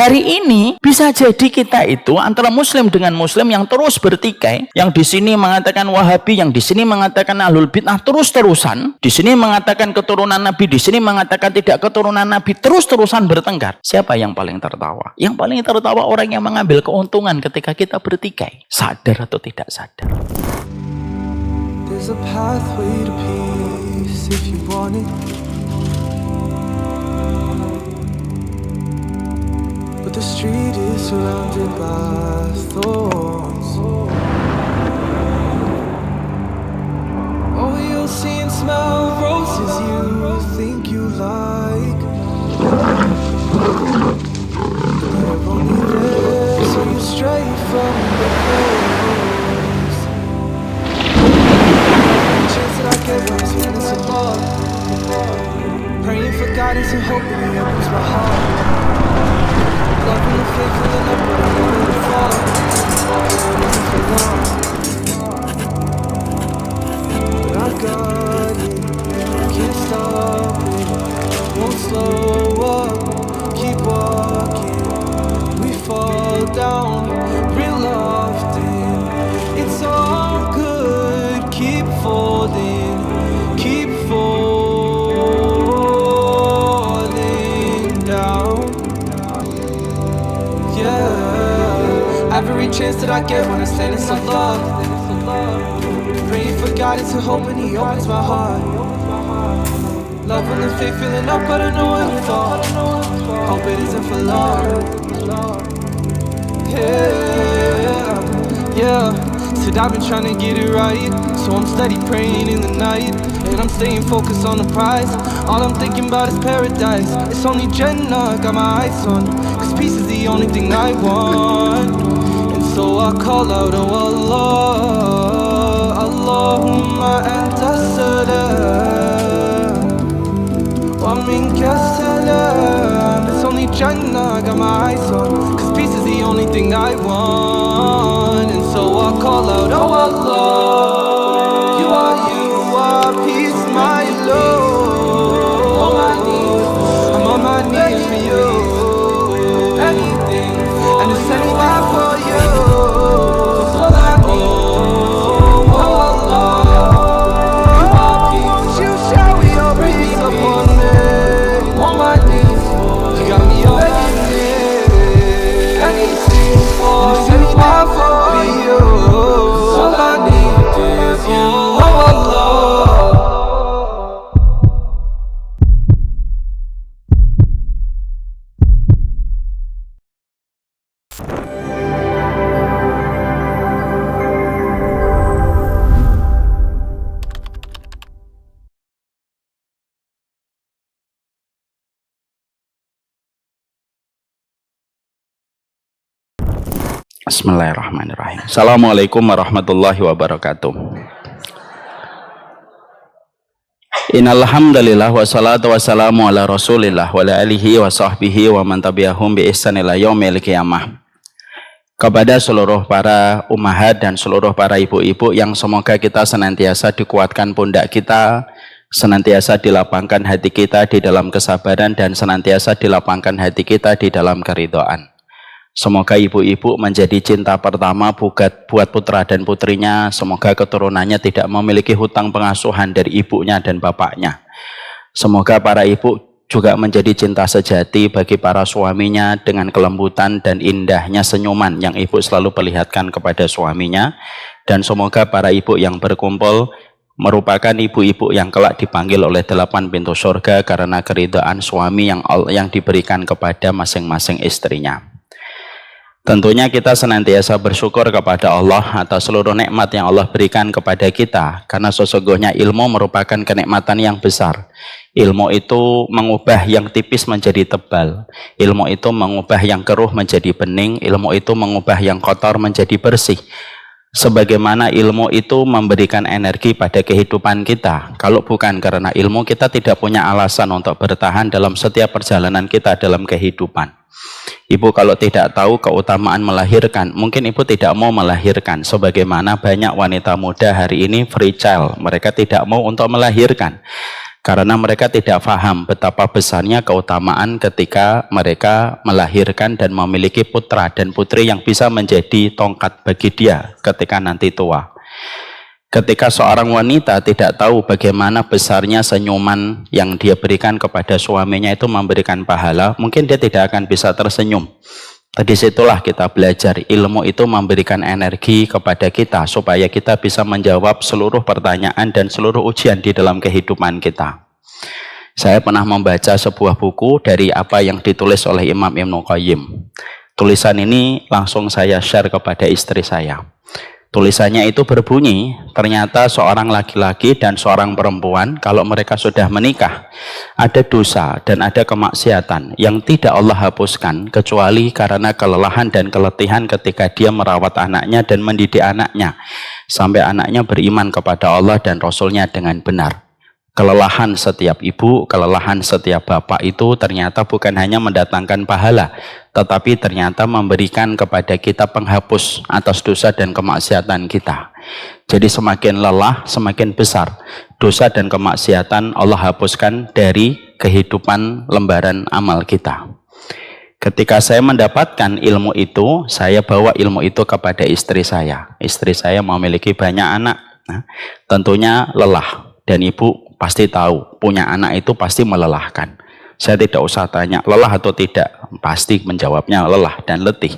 Hari ini bisa jadi kita itu antara muslim dengan muslim yang terus bertikai, yang di sini mengatakan Wahabi, yang di sini mengatakan Ahlul Bid'ah, terus-terusan. Di sini mengatakan keturunan Nabi, di sini mengatakan tidak keturunan Nabi, terus-terusan bertengkar. Siapa yang paling tertawa? Yang paling tertawa orang yang mengambil keuntungan ketika kita bertikai, sadar atau tidak sadar. There's a pathway to peace if you want it. But the street is surrounded by thorns. Oh, you'll see and smell roses you think you like. They're only there so you stray from the coast. Chance that I get when I'm spending so long, praying for guidance and hoping He opens my heart. Loving the faith, filling up, but I know it'll fall. For long, but I got it. Can't stop it. Won't slow up. Keep walking. We fall down real often. It's all good. Keep folding. Keep falling down. Yeah, every chance that I get when I stand in so low, praying for guidance and hoping He opens my heart. Loving the faith, filling up, but I know it'll fall. Hope it isn't for long. Yeah. Said I've been trying to get it right, so I'm steady praying in the night, and I'm staying focused on the prize. All I'm thinking about is paradise. It's only Jannah, got my eyes on, cause peace is the only thing I want. And so I call out, oh Allah, Allahumma anta salam, wa minka salam. It's only Jannah, got my eyes on, cause peace is the only thing I want. And so I call out, oh Allah, you are peace, my Lord. I'm on my knees for you, anything, and it's anywhere for you. All I need, oh Allah, you are peace. Won't you shower your peace upon me? On my knees, you got me begging it, anything, and it's anywhere for you. All I need is you, oh Allah. Bismillahirrahmanirrahim. Assalamualaikum warahmatullahi wabarakatuh. Innal hamdalillah wassalatu wassalamu ala Rasulillah wa ala alihi wa sahbihi wa man tabi'ahum bi ihsan ila yaumil qiyamah. Kepada seluruh para ummahat dan seluruh para ibu-ibu yang semoga kita senantiasa dikuatkan pundak kita, senantiasa dilapangkan hati kita di dalam kesabaran, dan senantiasa dilapangkan hati kita di dalam keridhaan. Semoga ibu-ibu menjadi cinta pertama buat putra dan putrinya. Semoga keturunannya tidak memiliki hutang pengasuhan dari ibunya dan bapaknya. Semoga para ibu juga menjadi cinta sejati bagi para suaminya dengan kelembutan dan indahnya senyuman yang ibu selalu perlihatkan kepada suaminya. Dan semoga para ibu yang berkumpul merupakan ibu-ibu yang kelak dipanggil oleh 8 pintu surga karena keridhaan suami yang diberikan kepada masing-masing istrinya. Tentunya kita senantiasa bersyukur kepada Allah atas seluruh nikmat yang Allah berikan kepada kita, karena sesungguhnya ilmu merupakan kenikmatan yang besar. Ilmu itu mengubah yang tipis menjadi tebal, ilmu itu mengubah yang keruh menjadi bening, ilmu itu mengubah yang kotor menjadi bersih. Sebagaimana ilmu itu memberikan energi pada kehidupan kita. Kalau bukan karena ilmu, kita tidak punya alasan untuk bertahan dalam setiap perjalanan kita dalam kehidupan. Ibu kalau tidak tahu keutamaan melahirkan, mungkin ibu tidak mau melahirkan. Sebagaimana banyak wanita muda hari ini free child, mereka tidak mau untuk melahirkan. Karena mereka tidak paham betapa besarnya keutamaan ketika mereka melahirkan dan memiliki putra dan putri yang bisa menjadi tongkat bagi dia ketika nanti tua. Ketika seorang wanita tidak tahu bagaimana besarnya senyuman yang dia berikan kepada suaminya itu memberikan pahala, mungkin dia tidak akan bisa tersenyum. Disitulah kita belajar ilmu itu memberikan energi kepada kita supaya kita bisa menjawab seluruh pertanyaan dan seluruh ujian di dalam kehidupan kita. Saya pernah membaca sebuah buku dari apa yang ditulis oleh Imam Ibnu Qayyim. Tulisan ini langsung saya share kepada istri saya. Tulisannya itu berbunyi, ternyata seorang laki-laki dan seorang perempuan kalau mereka sudah menikah, ada dosa dan ada kemaksiatan yang tidak Allah hapuskan kecuali karena kelelahan dan keletihan ketika dia merawat anaknya dan mendidik anaknya sampai anaknya beriman kepada Allah dan Rasulnya dengan benar. Kelelahan setiap ibu, kelelahan setiap bapak itu ternyata bukan hanya mendatangkan pahala, tetapi ternyata memberikan kepada kita penghapus atas dosa dan kemaksiatan kita. Jadi semakin lelah, semakin besar dosa dan kemaksiatan Allah hapuskan dari kehidupan lembaran amal kita. Ketika saya mendapatkan ilmu itu, saya bawa ilmu itu kepada istri saya. Istri saya memiliki banyak anak, nah, tentunya lelah. Dan ibu pasti tahu, punya anak itu pasti melelahkan. Saya tidak usah tanya lelah atau tidak, pasti menjawabnya lelah dan letih.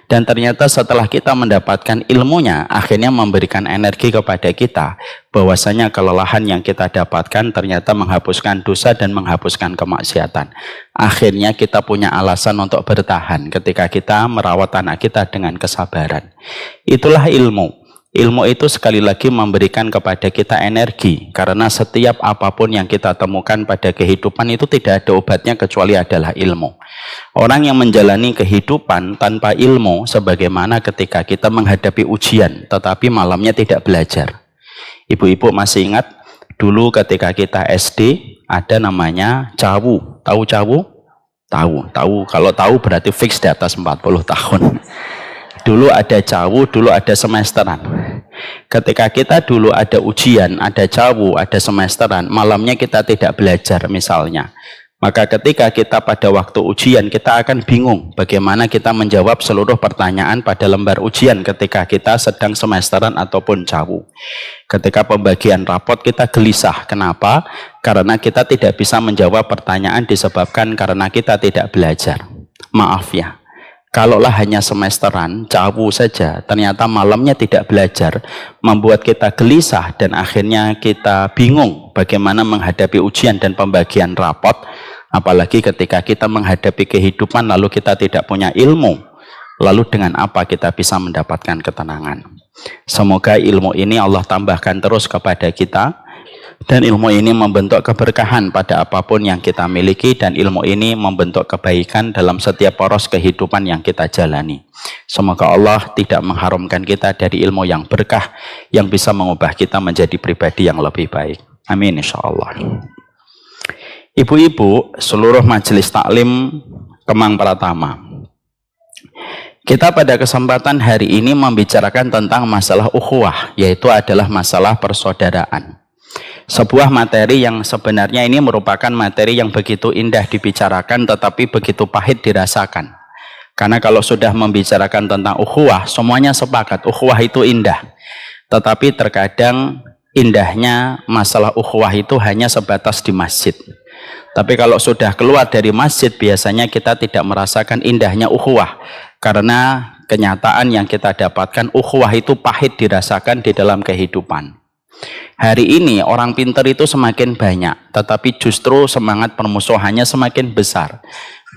Dan ternyata setelah kita mendapatkan ilmunya, akhirnya memberikan energi kepada kita, bahwasanya kelelahan yang kita dapatkan ternyata menghapuskan dosa dan menghapuskan kemaksiatan. Akhirnya kita punya alasan untuk bertahan ketika kita merawat anak kita dengan kesabaran. Itulah ilmu. Ilmu itu sekali lagi memberikan kepada kita energi, karena setiap apapun yang kita temukan pada kehidupan itu tidak ada obatnya kecuali adalah ilmu. Orang yang menjalani kehidupan tanpa ilmu sebagaimana ketika kita menghadapi ujian tetapi malamnya tidak belajar. Ibu-ibu masih ingat dulu ketika kita SD ada namanya cawu. Tahu cawu? Tahu. Kalau tahu berarti fix di atas 40 tahun. Dulu ada cawu, dulu ada semesteran. Ketika kita dulu ada ujian, ada cawu, ada semesteran, malamnya kita tidak belajar misalnya. Maka ketika kita pada waktu ujian, kita akan bingung bagaimana kita menjawab seluruh pertanyaan pada lembar ujian ketika kita sedang semesteran ataupun cawu. Ketika pembagian rapot kita gelisah. Kenapa? Karena kita tidak bisa menjawab pertanyaan disebabkan karena kita tidak belajar. Maaf ya. Kalaulah hanya semesteran, cawu saja, ternyata malamnya tidak belajar, membuat kita gelisah dan akhirnya kita bingung bagaimana menghadapi ujian dan pembagian rapot, apalagi ketika kita menghadapi kehidupan lalu kita tidak punya ilmu, lalu dengan apa kita bisa mendapatkan ketenangan. Semoga ilmu ini Allah tambahkan terus kepada kita, dan ilmu ini membentuk keberkahan pada apapun yang kita miliki, dan ilmu ini membentuk kebaikan dalam setiap poros kehidupan yang kita jalani. Semoga Allah tidak mengharamkan kita dari ilmu yang berkah yang bisa mengubah kita menjadi pribadi yang lebih baik. Amin insyaallah. Ibu-ibu, seluruh majelis taklim Kemang Pratama, kita pada kesempatan hari ini membicarakan tentang masalah ukhuwah, yaitu adalah masalah persaudaraan. Sebuah materi yang sebenarnya ini merupakan materi yang begitu indah dibicarakan tetapi begitu pahit dirasakan. Karena kalau sudah membicarakan tentang ukhuwah, semuanya sepakat ukhuwah itu indah. Tetapi terkadang indahnya masalah ukhuwah itu hanya sebatas di masjid. Tapi kalau sudah keluar dari masjid, biasanya kita tidak merasakan indahnya ukhuwah. Karena kenyataan yang kita dapatkan, ukhuwah itu pahit dirasakan di dalam kehidupan. Hari ini orang pintar itu semakin banyak, tetapi justru semangat permusuhannya semakin besar.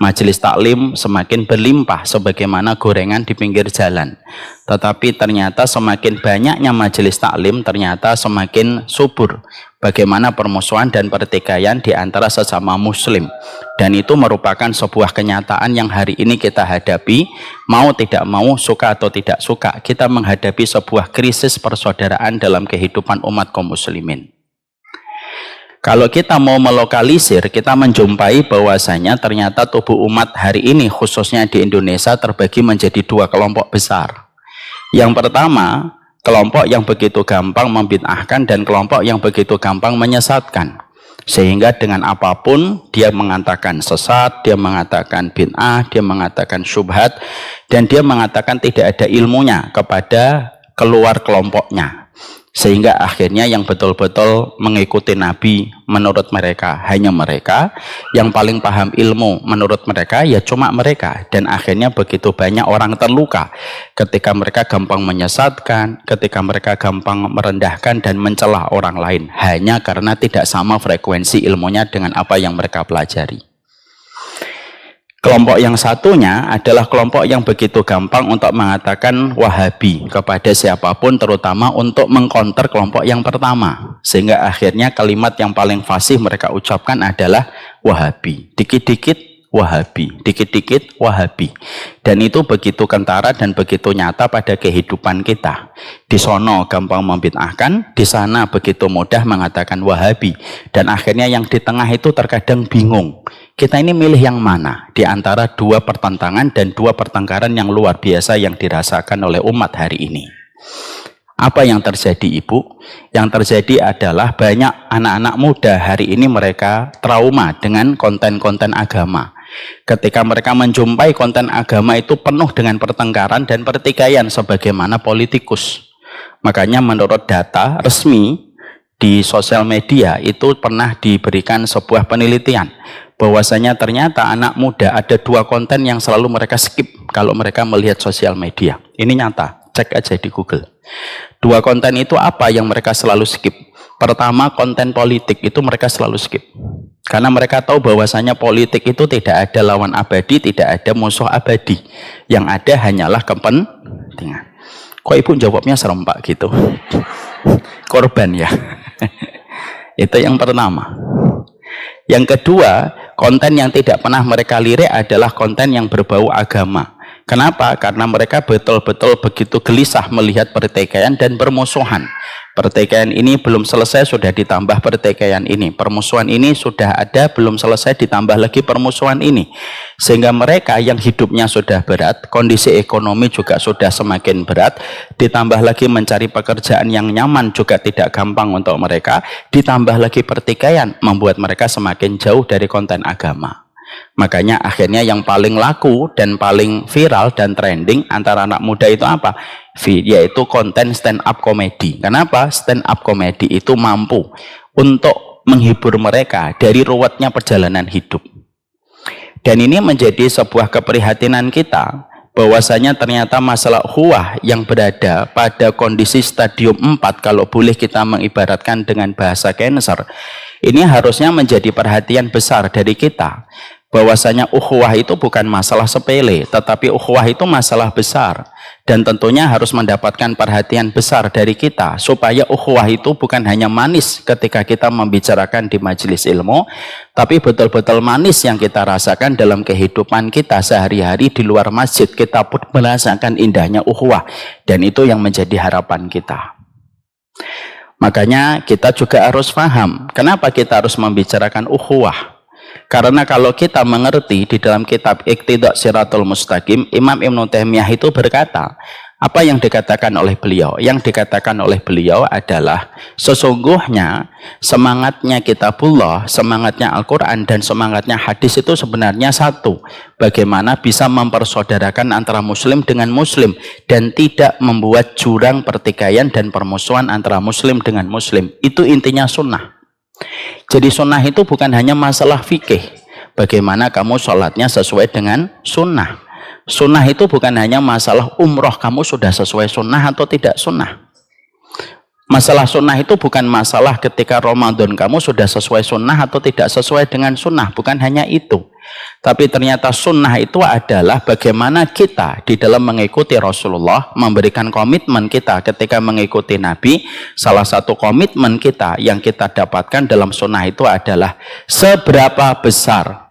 Majelis taklim semakin berlimpah sebagaimana gorengan di pinggir jalan. Tetapi ternyata semakin banyaknya majelis taklim, ternyata semakin subur bagaimana permusuhan dan pertikaian di antara sesama muslim. Dan itu merupakan sebuah kenyataan yang hari ini kita hadapi, mau tidak mau, suka atau tidak suka, kita menghadapi sebuah krisis persaudaraan dalam kehidupan umat kaum muslimin. Kalau kita mau melokalisir, kita menjumpai bahwasanya ternyata tubuh umat hari ini khususnya di Indonesia terbagi menjadi dua kelompok besar. Yang pertama, kelompok yang begitu gampang membid'ahkan dan kelompok yang begitu gampang menyesatkan. Sehingga dengan apapun dia mengatakan sesat, dia mengatakan bid'ah, dia mengatakan syubhat, dan dia mengatakan tidak ada ilmunya kepada keluar kelompoknya. Sehingga akhirnya yang betul-betul mengikuti Nabi menurut mereka hanya mereka, yang paling paham ilmu menurut mereka ya cuma mereka. Dan akhirnya begitu banyak orang terluka ketika mereka gampang menyesatkan, ketika mereka gampang merendahkan dan mencela orang lain hanya karena tidak sama frekuensi ilmunya dengan apa yang mereka pelajari. Kelompok yang satunya adalah kelompok yang begitu gampang untuk mengatakan Wahabi kepada siapapun, terutama untuk mengkonter kelompok yang pertama. Sehingga akhirnya kalimat yang paling fasih mereka ucapkan adalah Wahabi. Dikit-dikit Wahabi, dikit-dikit Wahabi. Dan itu begitu kentara dan begitu nyata pada kehidupan kita. Di sono gampang membid'ahkan, di sana begitu mudah mengatakan Wahabi. Dan akhirnya yang di tengah itu terkadang bingung. Kita ini milih yang mana di antara dua pertentangan dan dua pertengkaran yang luar biasa yang dirasakan oleh umat hari ini. Apa yang terjadi, Ibu? Yang terjadi adalah banyak anak-anak muda hari ini mereka trauma dengan konten-konten agama. Ketika mereka menjumpai konten agama itu penuh dengan pertengkaran dan pertikaian sebagaimana politikus. Makanya menurut data resmi di sosial media itu pernah diberikan sebuah penelitian bahwasanya ternyata anak muda ada dua konten yang selalu mereka skip kalau mereka melihat sosial media. Ini nyata, cek aja di Google. Dua konten itu apa yang mereka selalu skip? Pertama, konten politik itu mereka selalu skip. Karena mereka tahu bahwasanya politik itu tidak ada lawan abadi, tidak ada musuh abadi. Yang ada hanyalah kepentingan. Kok Ibu jawabnya serempak gitu? Korban ya. Itu yang pertama. Yang kedua, konten yang tidak pernah mereka lirik adalah konten yang berbau agama. Kenapa? Karena mereka betul-betul begitu gelisah melihat pertikaian dan permusuhan. Pertikaian ini belum selesai, sudah ditambah pertikaian ini. Permusuhan ini sudah ada, belum selesai, ditambah lagi permusuhan ini. Sehingga mereka yang hidupnya sudah berat, kondisi ekonomi juga sudah semakin berat, ditambah lagi mencari pekerjaan yang nyaman juga tidak gampang untuk mereka, ditambah lagi pertikaian, membuat mereka semakin jauh dari konten agama. Makanya akhirnya yang paling laku dan paling viral dan trending antara anak muda itu apa? Yaitu konten stand up comedy. Kenapa? Stand up comedy itu mampu untuk menghibur mereka dari ruwetnya perjalanan hidup. Dan ini menjadi sebuah keprihatinan kita bahwasanya ternyata masalah ukhuwah yang berada pada kondisi stadium 4, kalau boleh kita mengibaratkan dengan bahasa cancer, ini harusnya menjadi perhatian besar dari kita. Bahwasanya ukhuwah itu bukan masalah sepele, tetapi ukhuwah itu masalah besar. Dan tentunya harus mendapatkan perhatian besar dari kita, supaya ukhuwah itu bukan hanya manis ketika kita membicarakan di majelis ilmu, tapi betul-betul manis yang kita rasakan dalam kehidupan kita sehari-hari di luar masjid. Kita pun merasakan indahnya ukhuwah, dan itu yang menjadi harapan kita. Makanya kita juga harus paham, kenapa kita harus membicarakan ukhuwah. Karena kalau kita mengerti di dalam kitab Iqtida' Shiratal Mustaqim, Imam Ibnu Taimiyah itu berkata, apa yang dikatakan oleh beliau? Yang dikatakan oleh beliau adalah sesungguhnya semangatnya kitabullah, semangatnya Al-Quran, dan semangatnya hadis itu sebenarnya satu. Bagaimana bisa mempersaudarakan antara muslim dengan muslim dan tidak membuat jurang pertikaian dan permusuhan antara muslim dengan muslim. Itu intinya sunnah. Jadi sunnah itu bukan hanya masalah fikih. Bagaimana kamu sholatnya sesuai dengan sunnah. Sunnah itu bukan hanya masalah umroh kamu sudah sesuai sunnah atau tidak sunnah. Masalah sunnah itu bukan masalah ketika Ramadan kamu sudah sesuai sunnah atau tidak sesuai dengan sunnah. Bukan hanya itu. Tapi ternyata sunnah itu adalah bagaimana kita di dalam mengikuti Rasulullah, memberikan komitmen kita ketika mengikuti Nabi. Salah satu komitmen kita yang kita dapatkan dalam sunnah itu adalah seberapa besar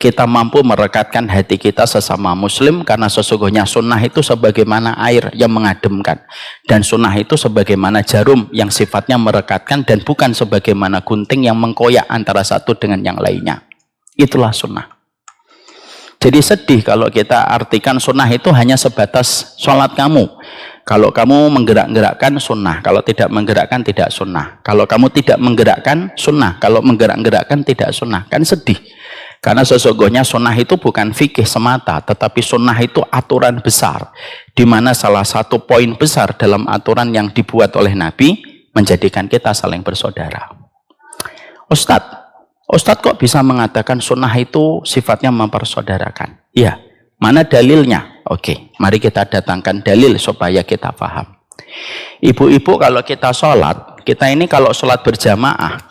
kita mampu merekatkan hati kita sesama muslim, karena sesungguhnya sunnah itu sebagaimana air yang mengademkan, dan sunnah itu sebagaimana jarum yang sifatnya merekatkan dan bukan sebagaimana gunting yang mengkoyak antara satu dengan yang lainnya. Itulah sunnah. Jadi sedih kalau kita artikan sunnah itu hanya sebatas sholat kamu. Kalau kamu menggerak-gerakkan sunnah, kalau tidak menggerakkan tidak sunnah. Kalau kamu tidak menggerakkan sunnah, kalau menggerak-gerakkan tidak sunnah. Kan sedih. Karena sesungguhnya sunnah itu bukan fikih semata, tetapi sunnah itu aturan besar. Di mana salah satu poin besar dalam aturan yang dibuat oleh Nabi, menjadikan kita saling bersaudara. Ustadz kok bisa mengatakan sunnah itu sifatnya mempersaudarakan? Iya. Mana dalilnya? Oke, mari kita datangkan dalil supaya kita paham. Ibu-ibu, kalau kita sholat, kita ini kalau sholat berjamaah,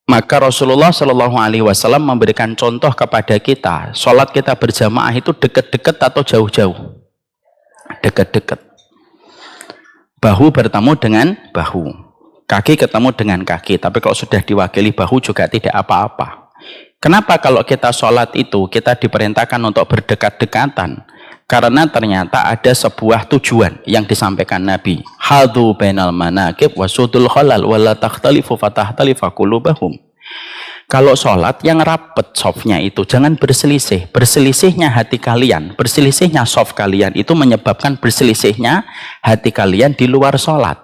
maka Rasulullah Shallallahu Alaihi Wasallam memberikan contoh kepada kita, sholat kita berjamaah itu dekat-dekat atau jauh-jauh? Dekat-dekat. Bahu bertemu dengan bahu, kaki ketemu dengan kaki. Tapi kalau sudah diwakili bahu juga tidak apa-apa. Kenapa kalau kita sholat itu kita diperintahkan untuk berdekat-dekatan? Karena ternyata ada sebuah tujuan yang disampaikan Nabi. Hadhu bainal manakib wasudul khalal wala takhtalifu fatahtalifa qulubahum. Kalau sholat yang rapet softnya itu jangan berselisih. Berselisihnya hati kalian, berselisihnya soft kalian itu menyebabkan berselisihnya hati kalian di luar sholat.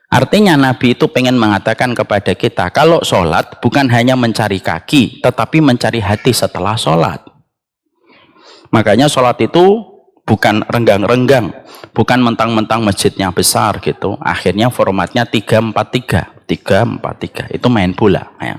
Artinya Nabi itu pengen mengatakan kepada kita, kalau sholat bukan hanya mencari kaki, tetapi mencari hati setelah sholat. Makanya sholat itu bukan renggang-renggang, bukan mentang-mentang masjidnya besar gitu. Akhirnya formatnya 3-4-3, 3-4-3, itu main bola. Ya.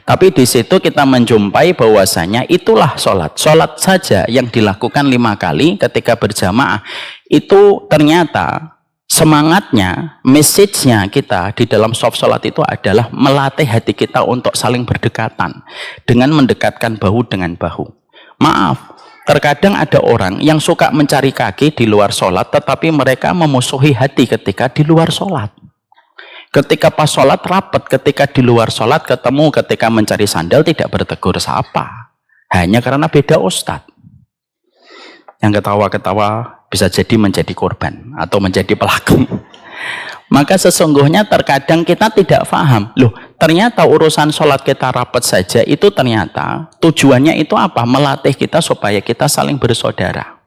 Tapi di situ kita menjumpai bahwasanya itulah sholat. Sholat saja yang dilakukan 5 kali ketika berjamaah, itu ternyata semangatnya, message-nya kita di dalam soft sholat itu adalah melatih hati kita untuk saling berdekatan dengan mendekatkan bahu dengan bahu. Maaf, terkadang ada orang yang suka mencari kaki di luar sholat, tetapi mereka memusuhi hati ketika di luar sholat. Ketika pas sholat rapat, ketika di luar sholat ketemu, ketika mencari sandal tidak bertegur sapa, hanya karena beda ustadz. Yang ketawa-ketawa bisa jadi menjadi korban atau menjadi pelaku. Maka sesungguhnya terkadang kita tidak paham. Loh, ternyata urusan sholat kita rapat saja itu ternyata tujuannya itu apa? Melatih kita supaya kita saling bersaudara.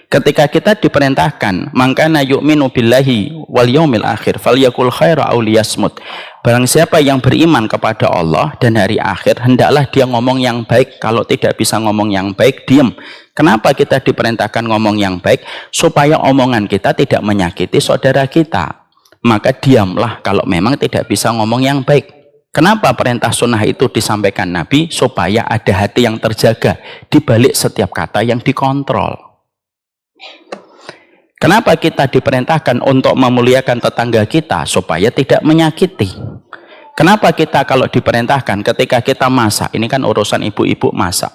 Ketika kita diperintahkan, mangkana yu'minu billahi wal yaumil akhir falyakul khaira aw liyasmut. Barang siapa yang beriman kepada Allah dan hari akhir, hendaklah dia ngomong yang baik. Kalau tidak bisa ngomong yang baik, diam. Kenapa kita diperintahkan ngomong yang baik? Supaya omongan kita tidak menyakiti saudara kita. Maka diamlah kalau memang tidak bisa ngomong yang baik. Kenapa perintah sunnah itu disampaikan Nabi? Supaya ada hati yang terjaga di balik setiap kata yang dikontrol. Kenapa kita diperintahkan untuk memuliakan tetangga kita? Supaya tidak menyakiti. Kenapa kita kalau diperintahkan ketika kita masak, ini kan urusan ibu-ibu masak.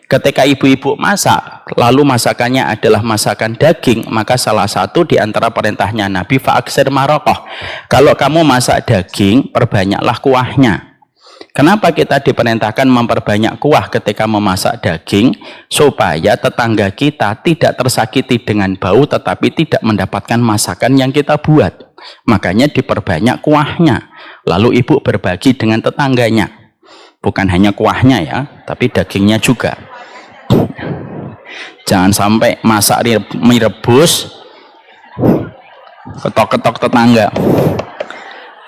Ketika ibu-ibu masak, lalu masakannya adalah masakan daging, maka salah satu di antara perintahnya Nabi, fa'aksir marokoh. Kalau kamu masak daging, perbanyaklah kuahnya. Kenapa kita diperintahkan memperbanyak kuah ketika memasak daging? Supaya tetangga kita tidak tersakiti dengan bau, tetapi tidak mendapatkan masakan yang kita buat. Makanya diperbanyak kuahnya. Lalu ibu berbagi dengan tetangganya. Bukan hanya kuahnya ya, tapi dagingnya juga. Jangan sampai masak mie rebus, ketok-ketok tetangga.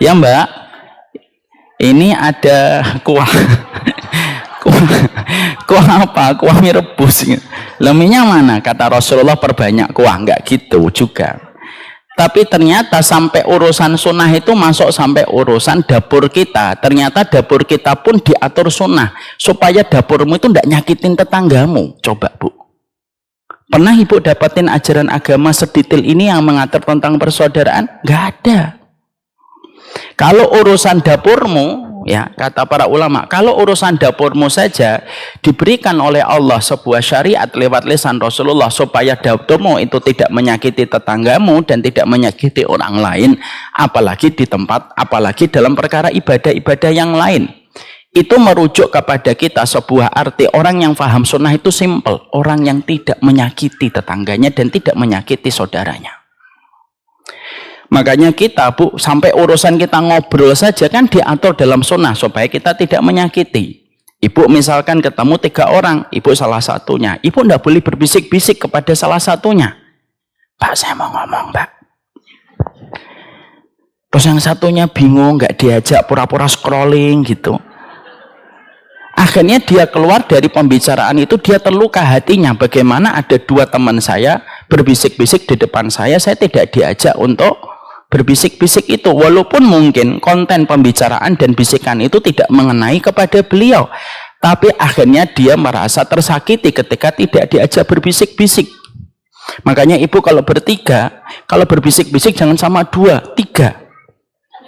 Ya mbak, ini ada kuah. Kuah apa? Kuah mie rebus. Leminya mana? Kata Rasulullah perbanyak kuah. Enggak gitu juga. Tapi ternyata sampai urusan sunnah itu masuk sampai urusan dapur kita. Ternyata dapur kita pun diatur sunnah. Supaya dapurmu itu tidak nyakitin tetanggamu. Coba bu. Pernah ibu dapatin ajaran agama sedetail ini yang mengatur tentang persaudaraan? Nggak ada. Kalau urusan dapurmu, ya kata para ulama, kalau urusan dapurmu saja diberikan oleh Allah sebuah syariat lewat lisan Rasulullah supaya dapurmu itu tidak menyakiti tetanggamu dan tidak menyakiti orang lain, apalagi di tempat, apalagi dalam perkara ibadah-ibadah yang lain. Itu merujuk kepada kita sebuah arti orang yang paham sunnah itu simple, orang yang tidak menyakiti tetangganya dan tidak menyakiti saudaranya. Makanya kita bu, sampai urusan kita ngobrol saja kan diatur dalam sunnah supaya kita tidak menyakiti. Ibu misalkan ketemu 3 orang, ibu salah satunya, ibu tidak boleh berbisik-bisik kepada salah satunya. Pak saya mau ngomong Pak. Terus yang satunya bingung, nggak diajak, pura-pura scrolling gitu. Akhirnya dia keluar dari pembicaraan itu, dia terluka hatinya. Bagaimana ada dua teman saya berbisik-bisik di depan saya tidak diajak untuk berbisik-bisik itu. Walaupun mungkin konten pembicaraan dan bisikan itu tidak mengenai kepada beliau. Tapi akhirnya dia merasa tersakiti ketika tidak diajak berbisik-bisik. Makanya ibu kalau bertiga, kalau berbisik-bisik jangan sama dua, tiga.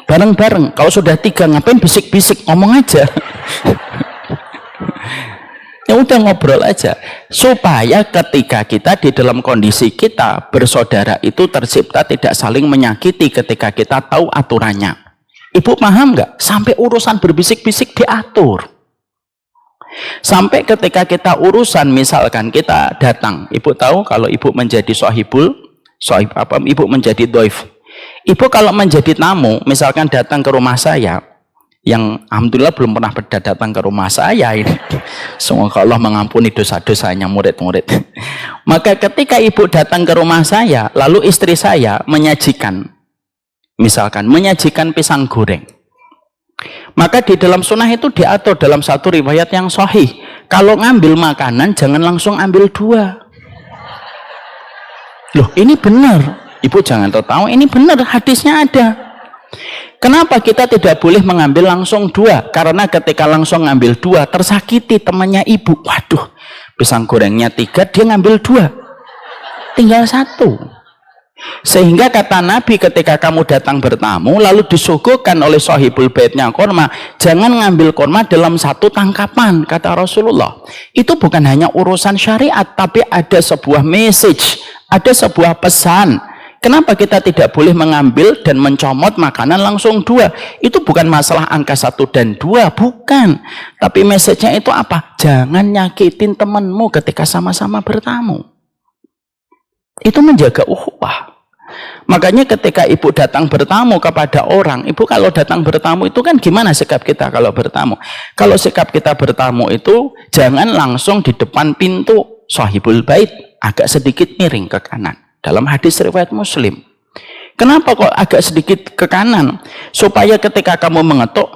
Bareng-bareng. Kalau sudah tiga ngapain bisik-bisik, ngomong aja. Ya udah ngobrol aja, supaya ketika kita di dalam kondisi kita bersaudara itu tercipta tidak saling menyakiti ketika kita tahu aturannya. Ibu paham nggak? Sampai urusan berbisik-bisik diatur. Sampai ketika kita urusan, misalkan kita datang, ibu tahu kalau ibu menjadi ibu menjadi doif. Ibu kalau menjadi tamu, misalkan datang ke rumah saya, yang alhamdulillah belum pernah datang ke rumah saya ini. Semoga Allah mengampuni dosa-dosanya murid-murid. Maka ketika ibu datang ke rumah saya, lalu istri saya menyajikan, misalkan menyajikan pisang goreng. Maka di dalam sunnah itu diatur dalam satu riwayat yang sahih, kalau ngambil makanan jangan langsung ambil dua. Loh ini benar. Ibu jangan tahu, ini benar, hadisnya ada. Kenapa kita tidak boleh mengambil langsung dua? Karena ketika langsung ngambil dua, tersakiti temannya ibu. Waduh, pisang gorengnya 3, dia ngambil 2. Tinggal 1. Sehingga kata Nabi ketika kamu datang bertamu, lalu disuguhkan oleh sahibul baitnya korma, jangan ngambil korma dalam 1 tangkapan, kata Rasulullah. Itu bukan hanya urusan syariat, tapi ada sebuah message, ada sebuah pesan. Kenapa kita tidak boleh mengambil dan mencomot makanan langsung 2? Itu bukan masalah angka 1 dan 2, bukan. Tapi message-nya itu apa? Jangan nyakitin temanmu ketika sama-sama bertamu. Itu menjaga ukhuwah. Makanya ketika ibu datang bertamu kepada orang, ibu kalau datang bertamu itu kan gimana sikap kita kalau bertamu? Kalau sikap kita bertamu itu jangan langsung di depan pintu sahibul bait, agak sedikit miring ke kanan. Dalam hadis riwayat Muslim. Kenapa kok agak sedikit ke kanan? Supaya ketika kamu mengetuk,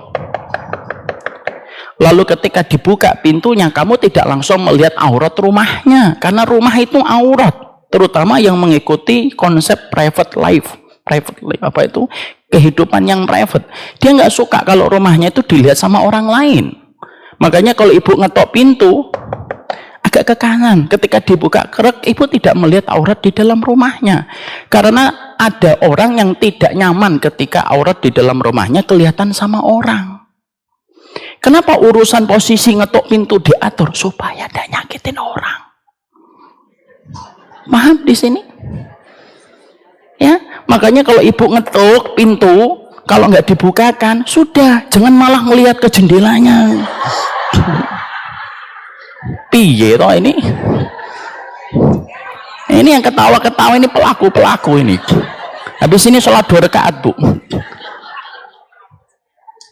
lalu ketika dibuka pintunya, kamu tidak langsung melihat aurat rumahnya. Karena rumah itu aurat. Terutama yang mengikuti konsep private life. Apa itu? Kehidupan yang private. Dia nggak suka kalau rumahnya itu dilihat sama orang lain. Makanya kalau ibu ngetok pintu, agak ke kanan. Ketika dibuka krek, ibu tidak melihat aurat di dalam rumahnya. Karena ada orang yang tidak nyaman ketika aurat di dalam rumahnya kelihatan sama orang. Kenapa urusan posisi ngetok pintu diatur? Supaya tidak nyakitin orang. Paham di sini? Ya, makanya kalau ibu ngetuk pintu, kalau nggak dibukakan, sudah, jangan malah melihat ke jendelanya. Piye toh ini? Ini yang ketawa-ketawa ini pelaku ini. Habis ini sholat 2 rakaat, Bu.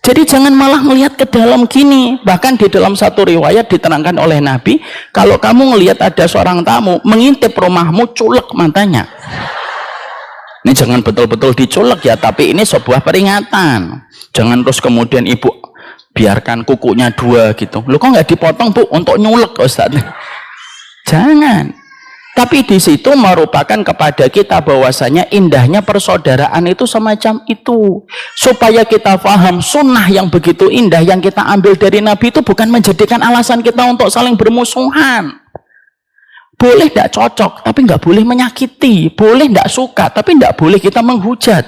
Jadi jangan malah melihat ke dalam gini. Bahkan di dalam satu riwayat diterangkan oleh Nabi, kalau kamu ngelihat ada seorang tamu mengintip rumahmu, culek matanya. Ini jangan betul-betul diculek ya, tapi ini sebuah peringatan. Jangan terus kemudian ibu biarkan kukunya 2 gitu. Loh kok nggak dipotong, Bu, untuk nyulek, Ustaz? Jangan. Tapi di situ merupakan kepada kita bahwasanya indahnya persaudaraan itu semacam itu. Supaya kita paham sunnah yang begitu indah yang kita ambil dari Nabi itu bukan menjadikan alasan kita untuk saling bermusuhan. Boleh tidak cocok, tapi nggak boleh menyakiti. Boleh tidak suka, tapi nggak boleh kita menghujat.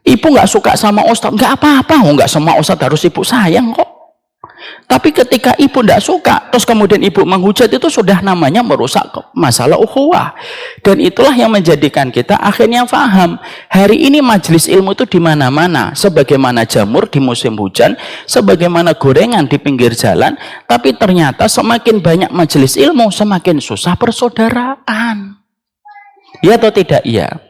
Ibu nggak suka sama ustadz, nggak apa-apa, nggak semua ustadz harus ibu sayang kok. Tapi ketika ibu tidak suka, terus kemudian ibu menghujat, itu sudah namanya merusak masalah ukhuwah. Dan itulah yang menjadikan kita akhirnya paham. Hari ini majelis ilmu itu di mana-mana, sebagaimana jamur di musim hujan, sebagaimana gorengan di pinggir jalan. Tapi ternyata semakin banyak majelis ilmu, semakin susah persaudaraan. Ya atau tidak? Iya.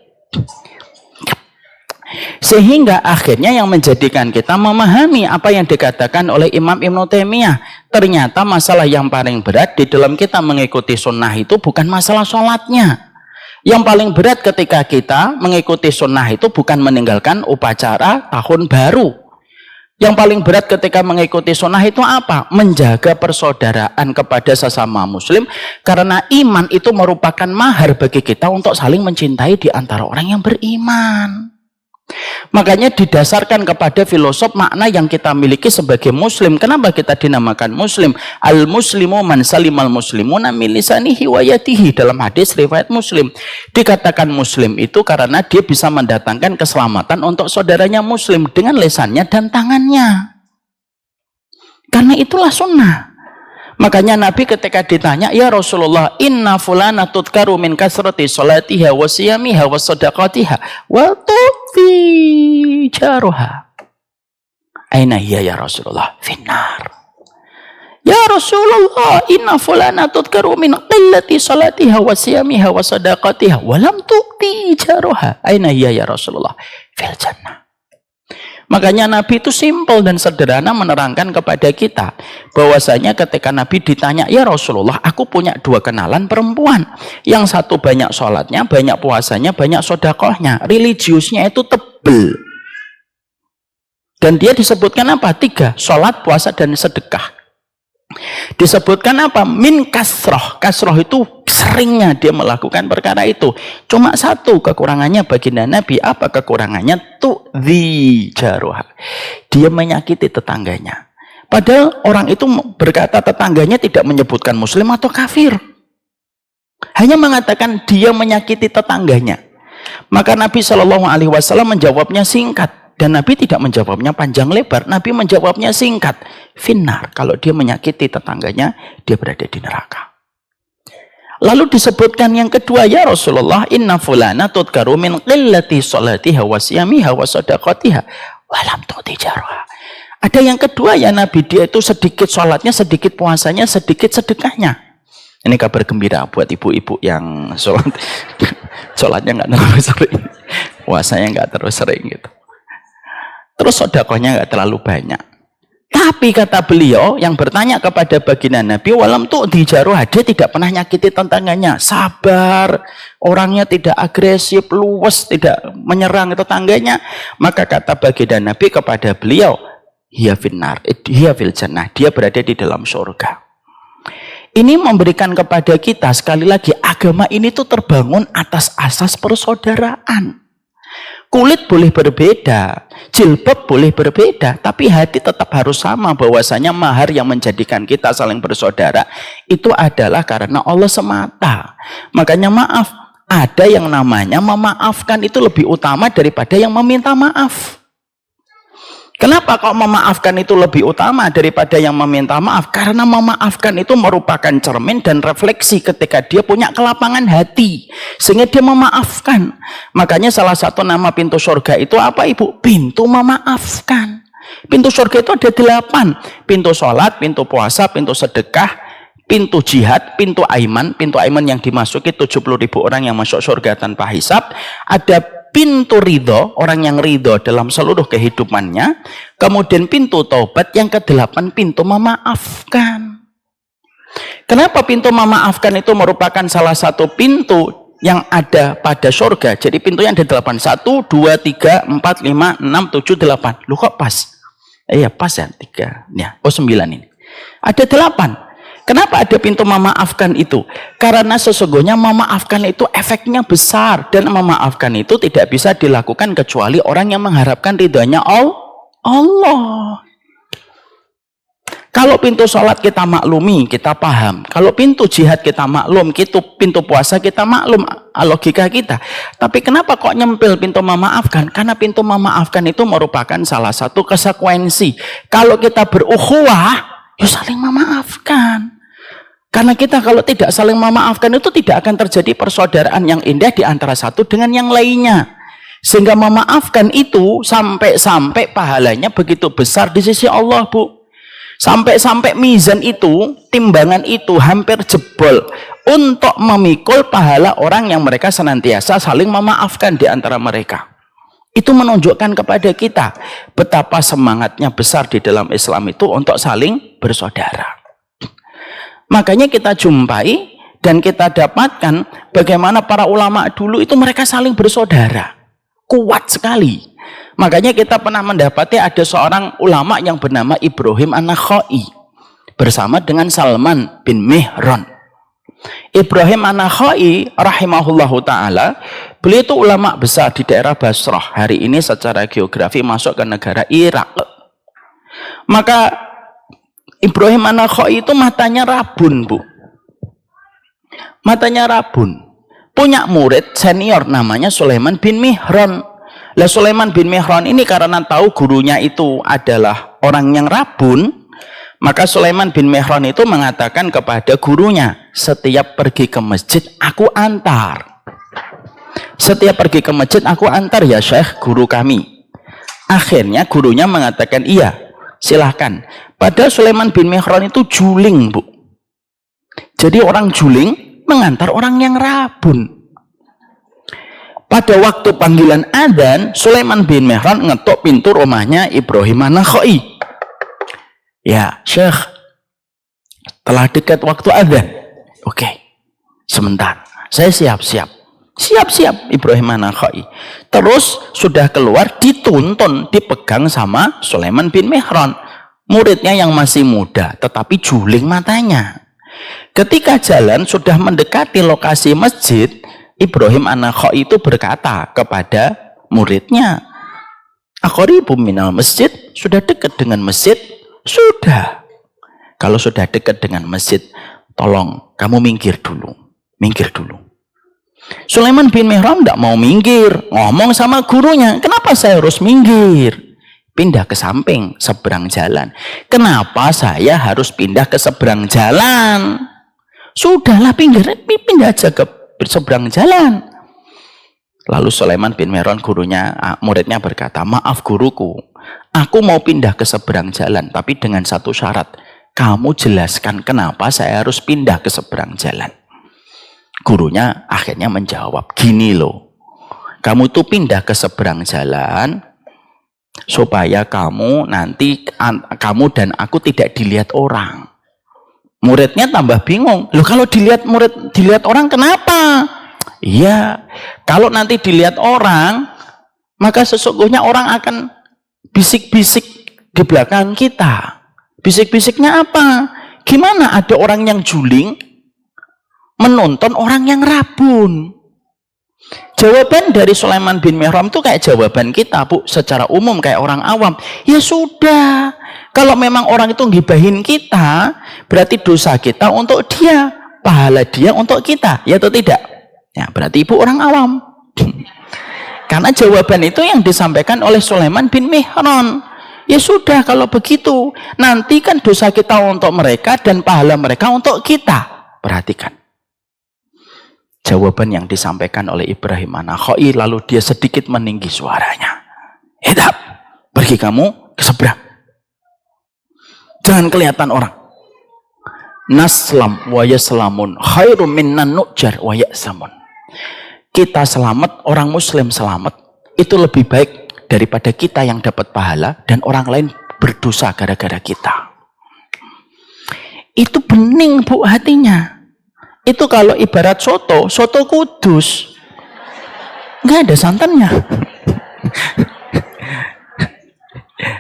Sehingga akhirnya yang menjadikan kita memahami apa yang dikatakan oleh Imam Ibnu Taimiyah. Ternyata masalah yang paling berat di dalam kita mengikuti sunnah itu bukan masalah sholatnya. Yang paling berat ketika kita mengikuti sunnah itu bukan meninggalkan upacara tahun baru. Yang paling berat ketika mengikuti sunnah itu apa? Menjaga persaudaraan kepada sesama muslim. Karena iman itu merupakan mahar bagi kita untuk saling mencintai di antara orang yang beriman. Makanya didasarkan kepada filosof makna yang kita miliki sebagai muslim. Kenapa kita dinamakan muslim? Al-muslimu man salimal muslimuna min lisanihi wa yadihi. Dalam hadis riwayat Muslim dikatakan muslim itu karena dia bisa mendatangkan keselamatan untuk saudaranya muslim dengan lisannya dan tangannya. Karena itulah sunnah. Makanya Nabi ketika ditanya, ya Rasulullah, inna fulana tudkaru min kasrati salatiha wa siyamiha wa sadaqatiha wa tu'ti jaruha. Aina hiya ya Rasulullah? Finnar. Ya Rasulullah, inna fulana tudkaru min qillati salatiha wa siyamiha wa sadaqatiha wa lam tu'ti jaruha. Aina hiya ya Rasulullah? Fil jannah. Makanya Nabi itu simpel dan sederhana menerangkan kepada kita bahwasanya ketika Nabi ditanya, ya Rasulullah, aku punya 2 kenalan perempuan. Yang satu banyak sholatnya, banyak puasanya, banyak sodakohnya. Religiusnya itu tebel. Dan dia disebutkan apa? 3, sholat, puasa, dan sedekah. Disebutkan apa? Min kasroh. Kasroh itu seringnya dia melakukan perkara itu. Cuma 1 kekurangannya baginda Nabi. Apa kekurangannya? Tu'dhi jaruha. Dia menyakiti tetangganya. Padahal orang itu berkata tetangganya tidak menyebutkan muslim atau kafir. Hanya mengatakan dia menyakiti tetangganya. Maka Nabi SAW menjawabnya singkat. Dan Nabi tidak menjawabnya panjang lebar. Nabi menjawabnya singkat. Finnar. Kalau dia menyakiti tetangganya, dia berada di neraka. Lalu disebutkan yang kedua, ya Rasulullah, inna fulana tudkaru min qillati salatiha wa siyamiha wa sadaqatiha wa lam tu'ti jaruha. Ada yang kedua ya Nabi, dia itu sedikit sholatnya, sedikit puasanya, sedikit sedekahnya. Ini kabar gembira buat ibu-ibu yang sholatnya nggak terlalu sering, puasanya nggak terlalu sering gitu. Terus sedekahnya nggak terlalu banyak. Tapi kata beliau yang bertanya kepada baginda Nabi, walam tu'ti jaruha, dia tidak pernah nyakiti tetangganya, sabar, orangnya tidak agresif, luwes, tidak menyerang tetangganya. Maka kata baginda Nabi kepada beliau, hiya finnar, hiya fil jannah, dia berada di dalam surga. Ini memberikan kepada kita sekali lagi, agama ini tuh terbangun atas asas persaudaraan. Kulit boleh berbeda, jilbab boleh berbeda, tapi hati tetap harus sama, bahwasanya mahar yang menjadikan kita saling bersaudara itu adalah karena Allah semata. Makanya maaf, ada yang namanya memaafkan itu lebih utama daripada yang meminta maaf. Kenapa kok memaafkan itu lebih utama daripada yang meminta maaf? Karena memaafkan itu merupakan cermin dan refleksi ketika dia punya kelapangan hati, sehingga dia memaafkan. Makanya salah satu nama pintu surga itu apa Ibu? Pintu memaafkan. Pintu surga itu ada 8. Pintu sholat, pintu puasa, pintu sedekah, pintu jihad, pintu aiman. Pintu aiman yang dimasuki 70.000 orang yang masuk surga tanpa hisab. Ada pintu ridho, orang yang ridho dalam seluruh kehidupannya. Kemudian pintu taubat, yang ke-8 pintu memaafkan. Kenapa pintu memaafkan itu merupakan salah satu pintu yang ada pada surga? Jadi pintunya ada 8. 1, 2, 3, 4, 5, 6, 7, 8. Loh kok pas? Iya pas ya, 3. Ya, 9 ini. Ada 8. Kenapa ada pintu memaafkan itu? Karena sesungguhnya memaafkan itu efeknya besar. Dan memaafkan itu tidak bisa dilakukan kecuali orang yang mengharapkan ridhonya Allah. Kalau pintu sholat kita maklumi, kita paham. Kalau pintu jihad kita maklum, pintu puasa kita maklum, logika kita. Tapi kenapa kok nyempil pintu memaafkan? Karena pintu memaafkan itu merupakan salah satu konsekuensi. Kalau kita berukhuwah, ya saling memaafkan. Karena kita kalau tidak saling memaafkan itu tidak akan terjadi persaudaraan yang indah di antara satu dengan yang lainnya. Sehingga memaafkan itu sampai-sampai pahalanya begitu besar di sisi Allah, Bu. Sampai-sampai mizan itu, timbangan itu hampir jebol untuk memikul pahala orang yang mereka senantiasa saling memaafkan di antara mereka. Itu menunjukkan kepada kita betapa semangatnya besar di dalam Islam itu untuk saling bersaudara. Makanya kita jumpai Dan kita dapatkan bagaimana para ulama dulu itu mereka saling bersaudara. Kuat sekali. Makanya kita pernah mendapati ada seorang ulama yang bernama Ibrahim An-Nakhai bersama dengan Salman bin Mihran. Ibrahim An-Nakhai rahimahullahu ta'ala, beliau itu ulama besar di daerah Basrah. Hari ini secara geografi masuk ke negara Irak. Maka Ibrahim An-Nakhai itu matanya rabun, Bu. Matanya rabun. Punya murid senior namanya Sulaiman bin Mihran. Lah Sulaiman bin Mihran ini karena tahu gurunya itu adalah orang yang rabun, maka Sulaiman bin Mihran itu mengatakan kepada gurunya, setiap pergi ke masjid aku antar. Setiap pergi ke masjid aku antar ya Syekh, guru kami. Akhirnya gurunya mengatakan iya, silahkan. Padahal Sulaiman bin Mihran itu juling, Bu. Jadi orang juling mengantar orang yang rabun. Pada waktu panggilan adzan, Sulaiman bin Mihran ngetok pintu rumahnya Ibrahim An-Nakhai. Ya, Syekh, telah dekat waktu adzan. Oke, sebentar, saya siap-siap. Siap-siap Ibrahim An-Nakhai. Terus sudah keluar, dituntun, dipegang sama Sulaiman bin Mihran. Muridnya yang masih muda, tetapi juling matanya. Ketika jalan sudah mendekati lokasi masjid, Ibrahim An-Nakhai itu berkata kepada muridnya, "Aqribum minal masjid?" Sudah dekat dengan masjid? Sudah. Kalau sudah dekat dengan masjid, tolong kamu minggir dulu. Minggir dulu. Sulaiman bin Mihran tidak mau minggir, ngomong sama gurunya, "Kenapa saya harus minggir?" Pindah ke samping, seberang jalan. "Kenapa saya harus pindah ke seberang jalan?" Sudahlah, pindah aja ke seberang jalan. Lalu Sulaiman bin Mihran, gurunya, muridnya berkata, "Maaf guruku, aku mau pindah ke seberang jalan, tapi dengan satu syarat. Kamu jelaskan kenapa saya harus pindah ke seberang jalan." Gurunya akhirnya menjawab, "Gini loh, kamu tuh pindah ke seberang jalan supaya kamu nanti, kamu dan aku tidak dilihat orang." Muridnya tambah bingung. Loh, kalau dilihat orang kenapa? Iya, kalau nanti dilihat orang, maka sesungguhnya orang akan bisik-bisik di belakang kita. Bisik-bisiknya apa? Gimana ada orang yang juling menonton orang yang rabun? Jawaban dari Sulaiman bin Mihran itu kayak jawaban kita, Bu, secara umum kayak orang awam. Ya sudah, kalau memang orang itu ngibahin kita, berarti dosa kita untuk dia, pahala dia untuk kita, ya atau tidak? Ya, berarti Ibu orang awam. Karena jawaban itu yang disampaikan oleh Sulaiman bin Mihran. Ya sudah, kalau begitu, nanti kan dosa kita untuk mereka dan pahala mereka untuk kita. Perhatikan jawaban yang disampaikan oleh Ibrahim An-Nakhai, lalu dia sedikit meninggi suaranya. "Idhab, pergi kamu ke seberang. Jangan kelihatan orang. Naslam wa yaslamun khairum minnan nujar wa ya'samun." Kita selamat, orang muslim selamat, itu lebih baik daripada kita yang dapat pahala dan orang lain berdosa gara-gara kita. Itu bening, Bu, hatinya. Itu kalau ibarat soto kudus, nggak ada santannya.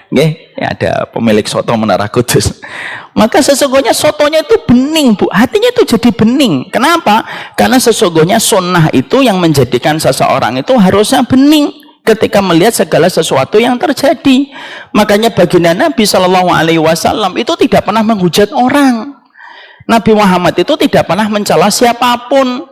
Nggih, ada pemilik soto Menara Kudus. Maka sesungguhnya sotonya itu bening, Bu. Hatinya itu jadi bening. Kenapa? Karena sesungguhnya sunnah itu yang menjadikan seseorang itu harusnya bening ketika melihat segala sesuatu yang terjadi. Makanya baginda Nabi Shallallahu Alaihi Wasallam itu tidak pernah menghujat orang. Nabi Muhammad itu tidak pernah mencela siapapun.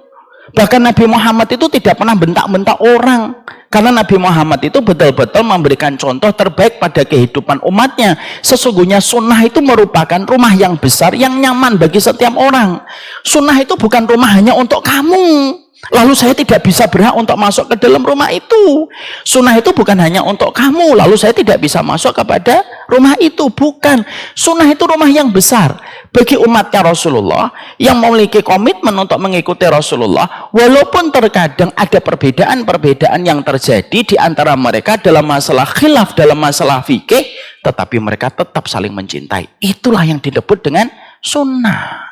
Bahkan Nabi Muhammad itu tidak pernah bentak-bentak orang. Karena Nabi Muhammad itu betul-betul memberikan contoh terbaik pada kehidupan umatnya. Sesungguhnya sunnah itu merupakan rumah yang besar, yang nyaman bagi setiap orang. Sunnah itu bukan rumah hanya untuk kamu. Lalu saya tidak bisa berhak untuk masuk ke dalam rumah itu. Sunnah itu bukan hanya untuk kamu, lalu saya tidak bisa masuk kepada rumah itu. Bukan. Sunnah itu rumah yang besar bagi umatnya Rasulullah yang memiliki komitmen untuk mengikuti Rasulullah. Walaupun terkadang ada perbedaan-perbedaan yang terjadi di antara mereka dalam masalah khilaf, dalam masalah fikih, tetapi mereka tetap saling mencintai. Itulah yang disebut dengan sunnah.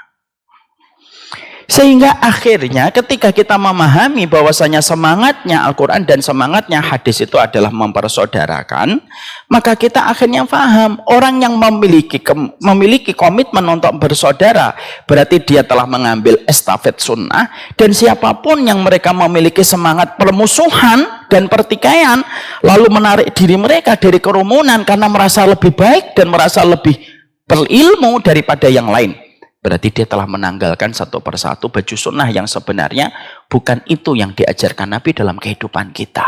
Sehingga akhirnya ketika kita memahami bahwasanya semangatnya Al-Quran dan semangatnya hadis itu adalah mempersaudarakan, maka kita akhirnya paham orang yang memiliki komitmen untuk bersaudara berarti dia telah mengambil estafet sunnah. Dan siapapun yang mereka memiliki semangat permusuhan dan pertikaian lalu menarik diri mereka dari kerumunan karena merasa lebih baik dan merasa lebih berilmu daripada yang lain, berarti dia telah menanggalkan satu persatu baju sunnah yang sebenarnya bukan itu yang diajarkan Nabi dalam kehidupan kita.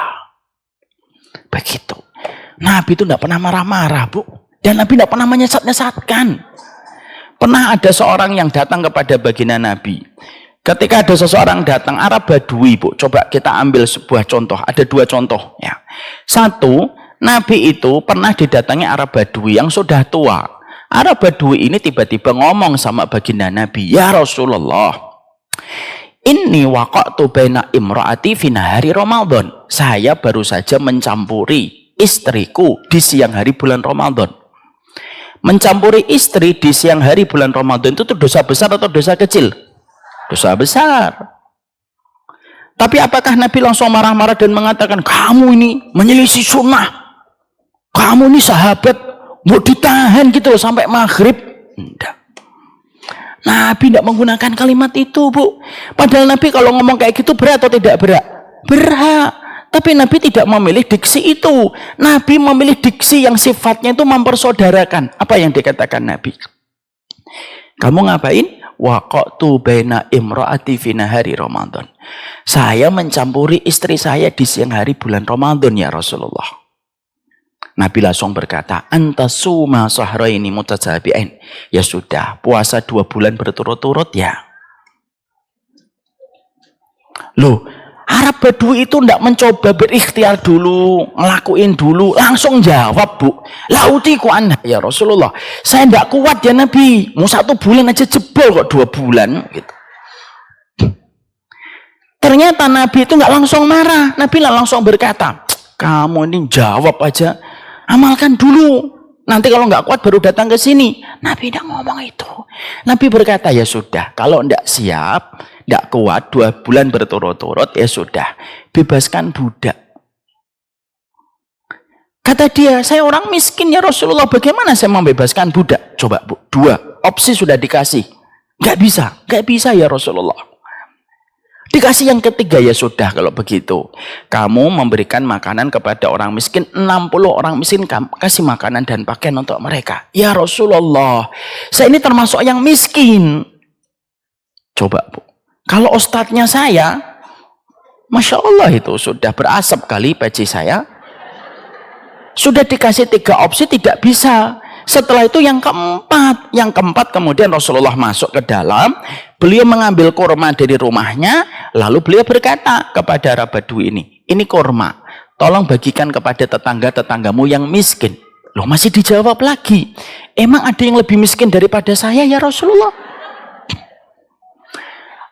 Begitu. Nabi itu tidak pernah marah-marah, Bu. Dan Nabi tidak pernah menyesat-nyesatkan. Pernah ada seorang yang datang kepada baginda Nabi. Ketika ada seseorang datang, Arab Badui, Bu. Coba kita ambil sebuah contoh. Ada dua contoh. Ya. Satu, Nabi itu pernah didatangi Arab Badui yang sudah tua. Arab Badui ini tiba-tiba ngomong sama baginda Nabi, ya Rasulullah, inni waqa'tu baina imra'ati fi nahari Ramadan. Saya baru saja mencampuri istriku di siang hari bulan Ramadan. Mencampuri istri di siang hari bulan Ramadan itu dosa besar atau dosa kecil? Dosa besar. Tapi apakah Nabi langsung marah-marah dan mengatakan, kamu ini menyelisih sunnah, kamu ini sahabat, mau ditahan gitu loh sampai maghrib? Enggak. Nabi tidak menggunakan kalimat itu, Bu. Padahal Nabi kalau ngomong kayak gitu berat atau tidak berat? Berat. Tapi Nabi tidak memilih diksi itu. Nabi memilih diksi yang sifatnya itu mempersaudarakan. Apa yang dikatakan Nabi? Kamu ngapain? Waqa'tu baina imra'ati fi nahari Ramadan. Saya mencampuri istri saya di siang hari bulan Ramadan, ya Rasulullah. Nabi langsung berkata, anta suma sahraini mutajabi'ain. Ya sudah, puasa 2 bulan berturut-turut ya. Loh, Arab Badui itu tidak mencoba berikhtiar dulu, ngelakuin dulu, langsung jawab, Bu. Lauti ku anha ya Rasulullah. Saya tidak kuat ya Nabi. Mau 1 bulan aja jebol kok 2 bulan gitu. Ternyata Nabi itu nggak langsung marah. Nabi langsung berkata, kamu ini jawab aja. Amalkan dulu. Nanti kalau nggak kuat baru datang ke sini. Nabi tidak ngomong itu. Nabi berkata, ya sudah. Kalau tidak siap, tidak kuat 2 bulan berturut-turut, ya sudah. Bebaskan budak. Kata dia, saya orang miskin ya Rasulullah. Bagaimana saya membebaskan budak? Coba Bu, 2 opsi sudah dikasih. Nggak bisa. Nggak bisa ya Rasulullah. Dikasih yang ketiga, ya sudah kalau begitu. Kamu memberikan makanan kepada orang miskin, 60 orang miskin kamu kasih makanan dan pakaian untuk mereka. Ya Rasulullah, saya ini termasuk yang miskin. Coba Bu, kalau ustadznya saya, Masya Allah itu sudah berasap kali peci saya. Sudah dikasih 3 opsi tidak bisa. Setelah itu yang keempat kemudian Rasulullah masuk ke dalam, beliau mengambil kurma dari rumahnya, lalu beliau berkata kepada Arab Badui ini kurma, tolong bagikan kepada tetangga-tetanggamu yang miskin. Loh, masih dijawab lagi, emang ada yang lebih miskin daripada saya ya Rasulullah?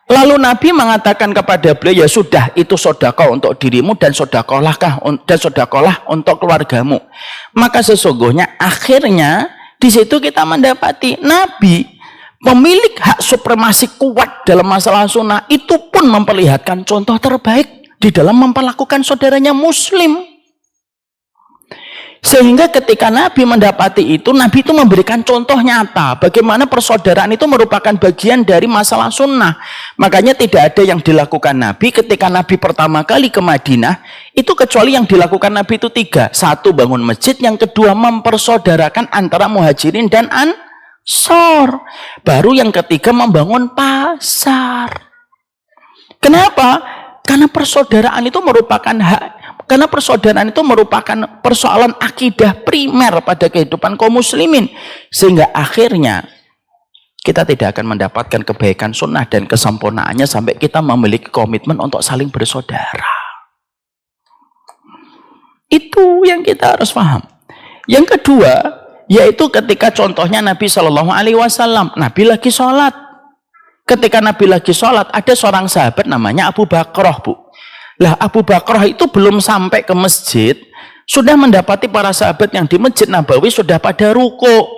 Lalu Nabi mengatakan kepada beliau, ya sudah, itu sedekah untuk dirimu dan sedekahlah untuk keluargamu. Maka sesungguhnya akhirnya di situ kita mendapati Nabi pemilik hak supremasi kuat dalam masalah sunnah itu pun memperlihatkan contoh terbaik di dalam memperlakukan saudaranya muslim. Sehingga ketika Nabi mendapati itu, Nabi itu memberikan contoh nyata bagaimana persaudaraan itu merupakan bagian dari masalah sunnah. Makanya tidak ada yang dilakukan Nabi ketika Nabi pertama kali ke Madinah itu kecuali yang dilakukan Nabi itu 3. 1, bangun masjid. Yang kedua, mempersaudarakan antara muhajirin dan ansor. Baru yang ketiga, membangun pasar. Kenapa? Karena persaudaraan itu merupakan karena persaudaraan itu merupakan persoalan akidah primer pada kehidupan kaum muslimin. Sehingga akhirnya kita tidak akan mendapatkan kebaikan sunnah dan kesempurnaannya sampai kita memiliki komitmen untuk saling bersaudara. Itu yang kita harus paham. Yang kedua, yaitu ketika contohnya Nabi Shallallahu Alaihi Wasallam, Nabi lagi sholat. Ketika Nabi lagi sholat, ada seorang sahabat namanya Abu Bakrah, Bu. Lah, Abu Bakrah itu belum sampai ke masjid, sudah mendapati para sahabat yang di Masjid Nabawi sudah pada ruku.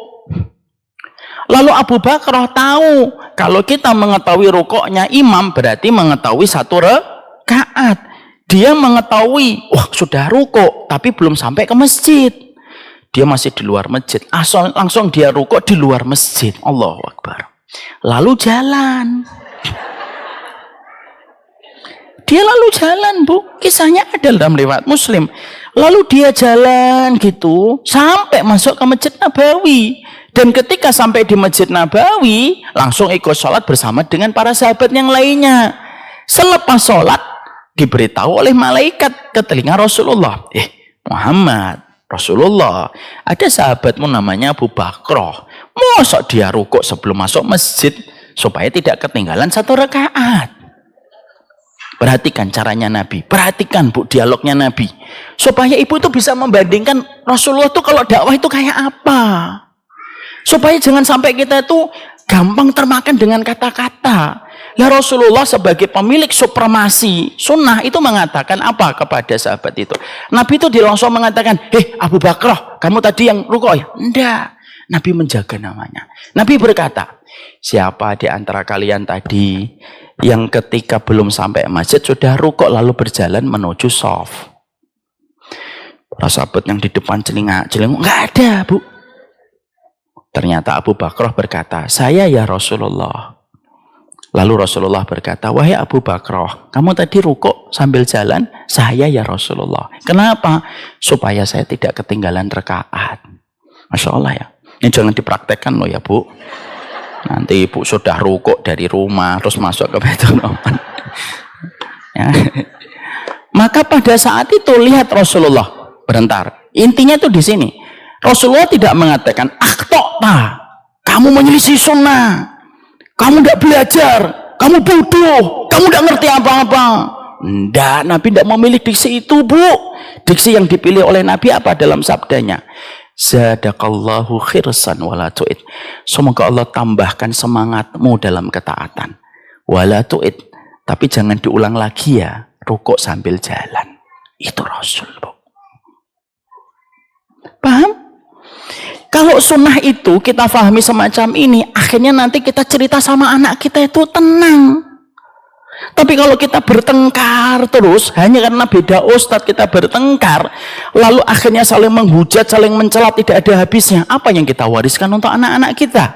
Lalu Abu Bakrah tahu kalau kita mengetahui rukuknya imam berarti mengetahui 1 rakaat. Dia mengetahui, wah sudah rukuk tapi belum sampai ke masjid. Dia masih di luar masjid. Langsung dia rukuk di luar masjid. Allahu Akbar. Lalu jalan. Dia lalu jalan, Bu. Kisahnya ada dalam riwayat Muslim. Lalu dia jalan gitu sampai masuk ke Masjid Nabawi. Dan ketika sampai di Masjid Nabawi, langsung ikut sholat bersama dengan para sahabat yang lainnya. Selepas sholat, diberitahu oleh malaikat ke telinga Rasulullah. Muhammad, Rasulullah, ada sahabatmu namanya Abu Bakrah. Masa dia rukuk sebelum masuk masjid supaya tidak ketinggalan 1 rakaat. Perhatikan caranya Nabi, perhatikan Bu dialognya Nabi. Supaya ibu itu bisa membandingkan Rasulullah itu kalau dakwah itu kayak apa. Supaya jangan sampai kita itu gampang termakan dengan kata-kata. Ya Rasulullah sebagai pemilik supremasi sunnah itu mengatakan apa kepada sahabat itu? Nabi itu langsung mengatakan, Abu Bakrah, kamu tadi yang rukuk ya? Enggak. Nabi menjaga namanya. Nabi berkata, siapa di antara kalian tadi yang ketika belum sampai masjid sudah rukuk lalu berjalan menuju shaf? Para sahabat yang di depan celingak, enggak ada, Bu. Ternyata Abu Bakrah berkata, saya ya Rasulullah. Lalu Rasulullah berkata, wahai Abu Bakrah, kamu tadi rukuk sambil jalan? Saya ya Rasulullah. Kenapa? Supaya saya tidak ketinggalan rakaat. Masya Allah ya. Ini jangan dipraktekkan loh ya Bu. Nanti ibu sudah rukuk dari rumah terus masuk ke Baitul Rahman. Ya. Maka pada saat itu lihat Rasulullah bentar. Intinya itu di sini. Rasulullah tidak mengatakan akhtokta, kamu menyelisih sunnah, kamu tidak belajar, kamu bodoh, kamu tidak ngerti apa-apa. Enggak, Nabi tidak memilih diksi itu, Bu. Diksi yang dipilih oleh Nabi apa dalam sabdanya? Zadaqallahu khirsan wala tu'id. Semoga Allah tambahkan semangatmu dalam ketaatan. Wala tu'id. Tapi jangan diulang lagi ya. Rukuk sambil jalan. Itu Rasul, Bu. Paham? Kalau sunnah itu kita pahami semacam ini, akhirnya nanti kita cerita sama anak kita itu tenang. Tapi kalau kita bertengkar terus hanya karena beda ustadz kita bertengkar, lalu akhirnya saling menghujat, saling mencela, tidak ada habisnya. Apa yang kita wariskan untuk anak-anak kita?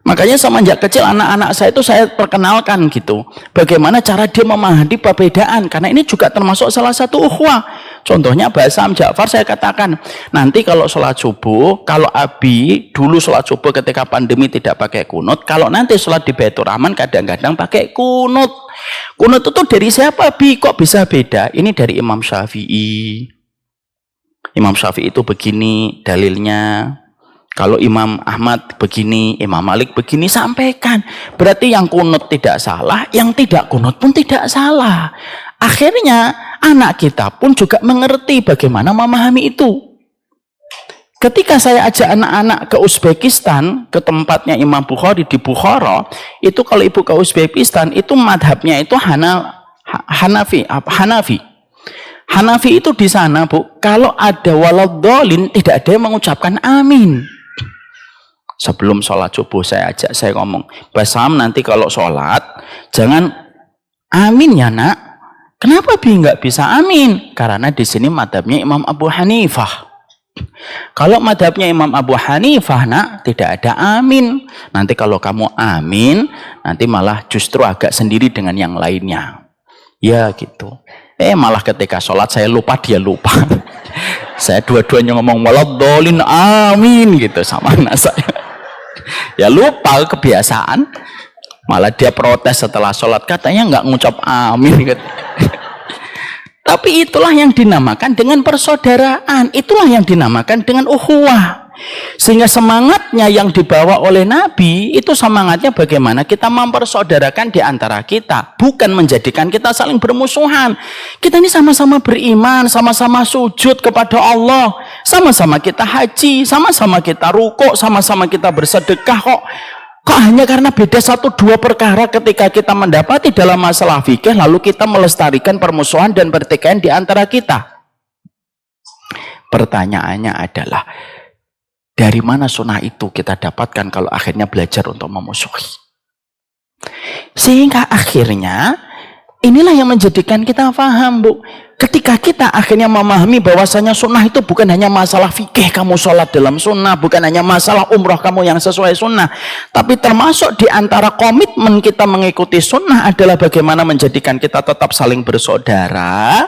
Makanya semenjak kecil anak-anak saya itu saya perkenalkan gitu, bagaimana cara dia memahami perbedaan, karena ini juga termasuk salah satu ukhuwah. Contohnya bahasa Am Ja'far saya katakan, nanti kalau sholat subuh, kalau Abi dulu sholat subuh ketika pandemi tidak pakai kunut, kalau nanti sholat di Baitur Rahman kadang-kadang pakai kunut. Kunut itu dari siapa, Abi? Kok bisa beda? Ini dari Imam Syafi'i. Imam Syafi'i itu begini dalilnya. Kalau Imam Ahmad begini, Imam Malik begini, sampaikan. Berarti yang kunut tidak salah, yang tidak kunut pun tidak salah. Akhirnya anak kita pun juga mengerti bagaimana memahami itu. Ketika saya ajak anak-anak ke Uzbekistan, ke tempatnya Imam Bukhari di Bukhara, itu kalau ibu ke Uzbekistan, itu madhabnya itu Hanafi. Hanafi itu di sana, Bu, kalau ada waladhdallin tidak ada yang mengucapkan amin. Sebelum sholat subuh saya ngomong, Basam nanti kalau sholat jangan amin ya nak. Kenapa Bi nggak bisa amin? Karena di sini madhabnya Imam Abu Hanifah. Kalau madhabnya Imam Abu Hanifah nak tidak ada amin. Nanti kalau kamu amin, nanti malah justru agak sendiri dengan yang lainnya. Ya gitu. Malah ketika sholat saya lupa, dia lupa. Saya dua-duanya ngomong waladhdallin amin gitu sama anak saya. Ya lupa, kebiasaan. Malah dia protes setelah sholat, katanya nggak ngucap amin gitu. Tapi itulah yang dinamakan dengan persaudaraan, itulah yang dinamakan dengan ukhuwah. Sehingga semangatnya yang dibawa oleh Nabi itu semangatnya bagaimana kita mempersaudarakan di antara kita, bukan menjadikan kita saling bermusuhan. Kita ini sama-sama beriman, sama-sama sujud kepada Allah, sama-sama kita haji, sama-sama kita rukuk, sama-sama kita bersedekah. Kok hanya karena beda 1-2 perkara ketika kita mendapati dalam masalah fikih lalu kita melestarikan permusuhan dan pertikaian di antara kita? Pertanyaannya adalah, Dari mana sunnah itu kita dapatkan kalau akhirnya belajar untuk memusuhi? Sehingga akhirnya inilah yang menjadikan kita paham, Bu. Ketika kita akhirnya memahami bahwasanya sunnah itu bukan hanya masalah fikih kamu sholat dalam sunnah, bukan hanya masalah umroh kamu yang sesuai sunnah, tapi termasuk di antara komitmen kita mengikuti sunnah adalah bagaimana menjadikan kita tetap saling bersaudara.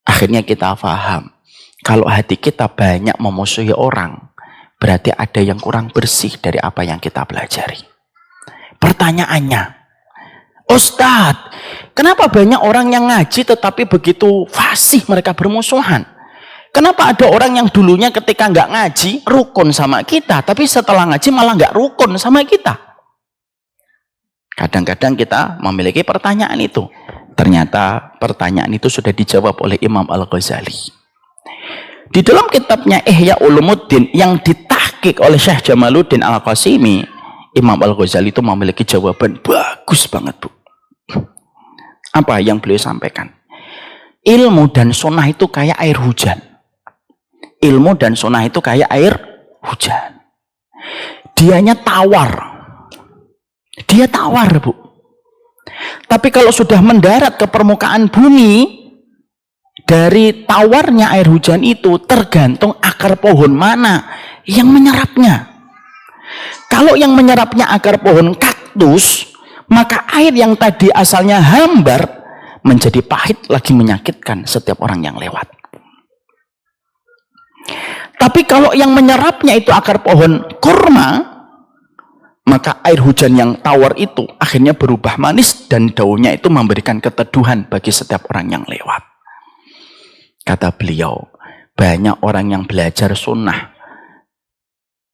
Akhirnya kita paham, kalau hati kita banyak memusuhi orang, berarti ada yang kurang bersih dari apa yang kita pelajari. Pertanyaannya, Ustadz, kenapa banyak orang yang ngaji tetapi begitu fasih mereka bermusuhan? Kenapa ada orang yang dulunya ketika nggak ngaji rukun sama kita, tapi setelah ngaji malah nggak rukun sama kita? Kadang-kadang kita memiliki pertanyaan itu. Ternyata pertanyaan itu sudah dijawab oleh Imam Al-Ghazali. Di dalam kitabnya Ihya Ulumuddin yang ditahqiq oleh Syekh Jamaluddin Al-Qasimi, Imam Al-Ghazali itu memiliki jawaban bagus banget, Bu. Apa yang beliau sampaikan? Ilmu dan sunnah itu kayak air hujan. Ilmu dan sunnah itu kayak air hujan. Dianya tawar. Dia tawar, Bu. Tapi kalau sudah mendarat ke permukaan bumi, dari tawarnya air hujan itu tergantung akar pohon mana yang menyerapnya. Kalau yang menyerapnya akar pohon kaktus, maka air yang tadi asalnya hambar menjadi pahit lagi menyakitkan setiap orang yang lewat. Tapi kalau yang menyerapnya itu akar pohon kurma, maka air hujan yang tawar itu akhirnya berubah manis dan daunnya itu memberikan keteduhan bagi setiap orang yang lewat. Kata beliau, banyak orang yang belajar sunnah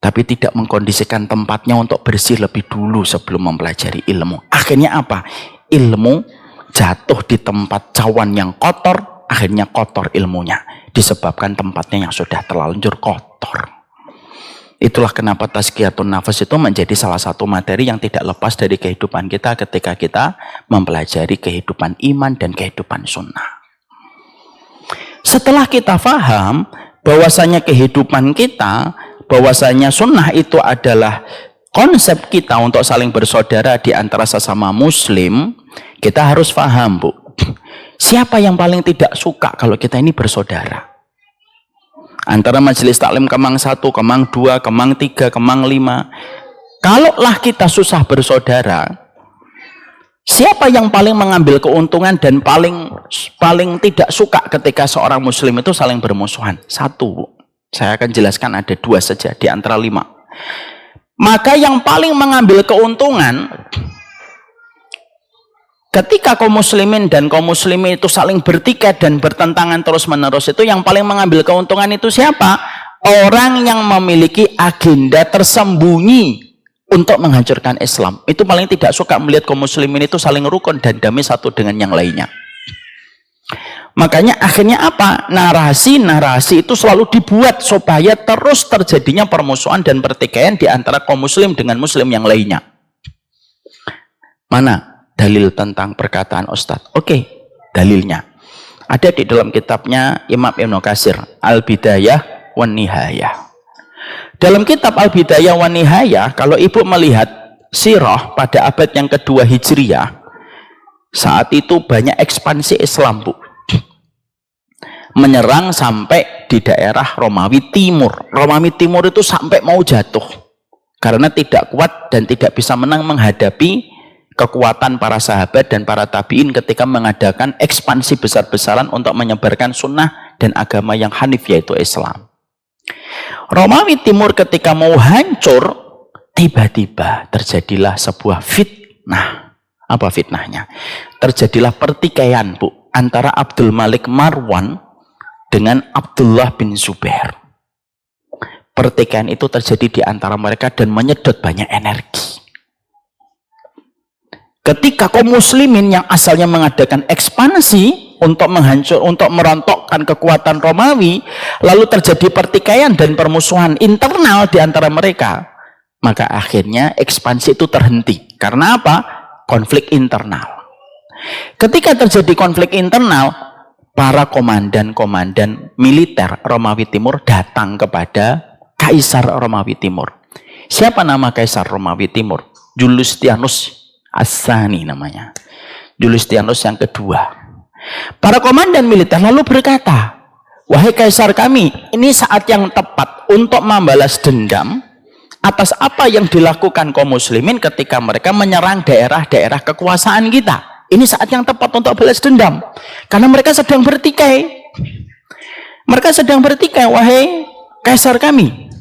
tapi tidak mengkondisikan tempatnya untuk bersih lebih dulu sebelum mempelajari ilmu. Akhirnya apa? Ilmu jatuh di tempat cawan yang kotor, akhirnya kotor ilmunya. Disebabkan tempatnya yang sudah terlanjur kotor. Itulah kenapa tazkiyatun nafas itu menjadi salah satu materi yang tidak lepas dari kehidupan kita ketika kita mempelajari kehidupan iman dan kehidupan sunnah. Setelah kita paham bahwasanya kehidupan kita, bahwasanya sunnah itu adalah konsep kita untuk saling bersaudara di antara sesama muslim, kita harus paham, Bu. Siapa yang paling tidak suka kalau kita ini bersaudara? Antara majelis taklim Kemang 1, Kemang 2, Kemang 3, Kemang 5. Kalaulah kita susah bersaudara, siapa yang paling mengambil keuntungan dan paling tidak suka ketika seorang muslim itu saling bermusuhan? Satu, Bu. Saya akan jelaskan ada 2 saja di antara 5. Maka yang paling mengambil keuntungan ketika kaum muslimin dan kaum muslimin itu saling bertikai dan bertentangan terus menerus, itu yang paling mengambil keuntungan itu siapa? Orang yang memiliki agenda tersembunyi untuk menghancurkan Islam. Itu paling tidak suka melihat kaum muslimin itu saling rukun dan damai satu dengan yang lainnya. Makanya akhirnya apa? Narasi-narasi itu selalu dibuat supaya terus terjadinya permusuhan dan pertikaian di antara kaum muslim dengan muslim yang lainnya. Mana dalil tentang perkataan Ustadz? Oke, dalilnya ada di dalam kitabnya Imam Ibnu Katsir, Al-Bidayah wan Nihayah. Dalam kitab Al-Bidayah wan Nihayah, kalau ibu melihat sirah pada abad yang kedua Hijriyah, saat itu banyak ekspansi Islam, Bu. Menyerang sampai di daerah Romawi Timur. Romawi Timur itu sampai mau jatuh karena tidak kuat dan tidak bisa menang menghadapi kekuatan para sahabat dan para tabiin ketika mengadakan ekspansi besar-besaran untuk menyebarkan sunnah dan agama yang hanif, yaitu Islam. Romawi Timur ketika mau hancur, tiba-tiba terjadilah sebuah fitnah. Apa fitnahnya? Terjadilah pertikaian, Bu, antara Abdul Malik Marwan dengan Abdullah bin Zubair. Pertikaian itu terjadi di antara mereka dan menyedot banyak energi. Ketika kaum muslimin yang asalnya mengadakan ekspansi untuk merontokkan kekuatan Romawi, lalu terjadi pertikaian dan permusuhan internal di antara mereka, maka akhirnya ekspansi itu terhenti. Karena apa? Konflik internal. Ketika terjadi konflik internal, para komandan-komandan militer Romawi Timur datang kepada Kaisar Romawi Timur. Siapa nama Kaisar Romawi Timur? Julistianus As-Tsani namanya. Julistianus yang kedua. Para komandan militer lalu berkata, wahai Kaisar kami, ini saat yang tepat untuk membalas dendam atas apa yang dilakukan kaum muslimin ketika mereka menyerang daerah-daerah kekuasaan kita. Ini saat yang tepat untuk balas dendam. Karena mereka sedang bertikai. Mereka sedang bertikai, wahai Kaisar kami.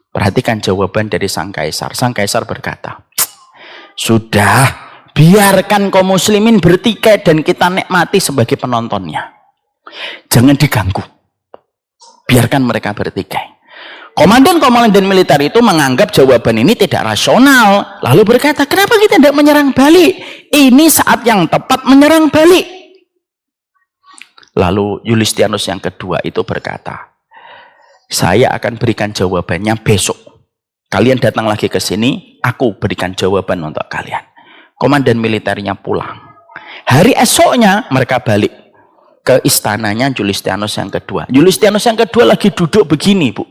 Perhatikan jawaban dari sang Kaisar. Sang Kaisar berkata, sudah, biarkan kaum muslimin bertikai dan kita nikmati sebagai penontonnya. Jangan diganggu. Biarkan mereka bertikai. Komandan-komandan militer itu menganggap jawaban ini tidak rasional. Lalu berkata, kenapa kita tidak menyerang balik? Ini saat yang tepat menyerang balik. Lalu Julistianus yang kedua itu berkata, saya akan berikan jawabannya besok. Kalian datang lagi ke sini, aku berikan jawaban untuk kalian. Komandan militernya pulang. Hari esoknya mereka balik ke istananya Julistianus yang kedua. Julistianus yang kedua lagi duduk begini, Bu.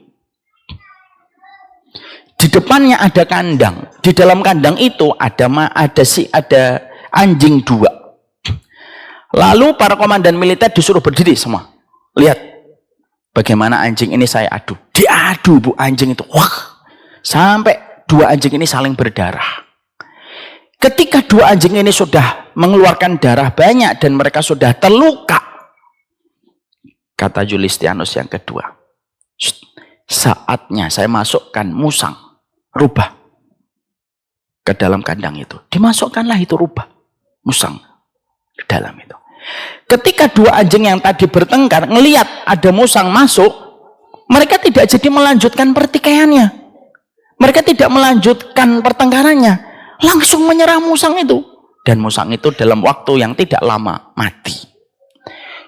Di depannya ada kandang. Di dalam kandang itu ada anjing dua. Lalu para komandan militer disuruh berdiri semua. Lihat bagaimana anjing ini saya adu. Diadu, Bu, anjing itu. Wah, sampai dua anjing ini saling berdarah. Ketika dua anjing ini sudah mengeluarkan darah banyak dan mereka sudah terluka, kata Julistianus yang kedua, saatnya saya masukkan musang rubah ke dalam kandang itu. Dimasukkanlah itu rubah musang ke dalam itu. Ketika dua anjing yang tadi bertengkar ngelihat ada musang masuk, mereka tidak jadi melanjutkan pertikaiannya. Mereka tidak melanjutkan pertengkarannya, langsung menyerang musang itu. Dan musang itu dalam waktu yang tidak lama mati.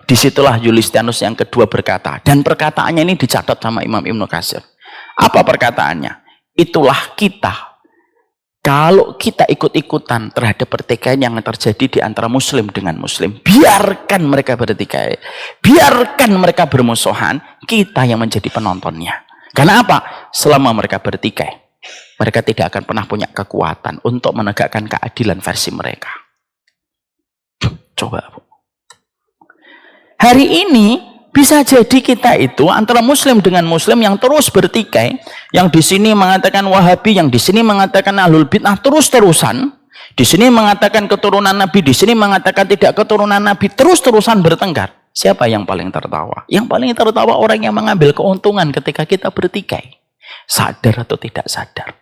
Disitulah Julistianus yang kedua berkata, dan perkataannya ini dicatat sama Imam Ibnu Katsir. Apa perkataannya? Itulah kita. Kalau kita ikut-ikutan terhadap pertikaian yang terjadi di antara muslim dengan muslim, biarkan mereka bertikai, biarkan mereka bermusuhan, kita yang menjadi penontonnya. Karena apa? Selama mereka bertikai, mereka tidak akan pernah punya kekuatan untuk menegakkan keadilan versi mereka. Coba, Bu. Hari ini bisa jadi kita itu antara muslim dengan muslim yang terus bertikai, yang di sini mengatakan Wahabi, yang di sini mengatakan Ahlul Bid'ah, terus-terusan. Di sini mengatakan keturunan Nabi, di sini mengatakan tidak keturunan Nabi, terus-terusan bertengkar. Siapa yang paling tertawa? Yang paling tertawa orang yang mengambil keuntungan ketika kita bertikai. Sadar atau tidak sadar.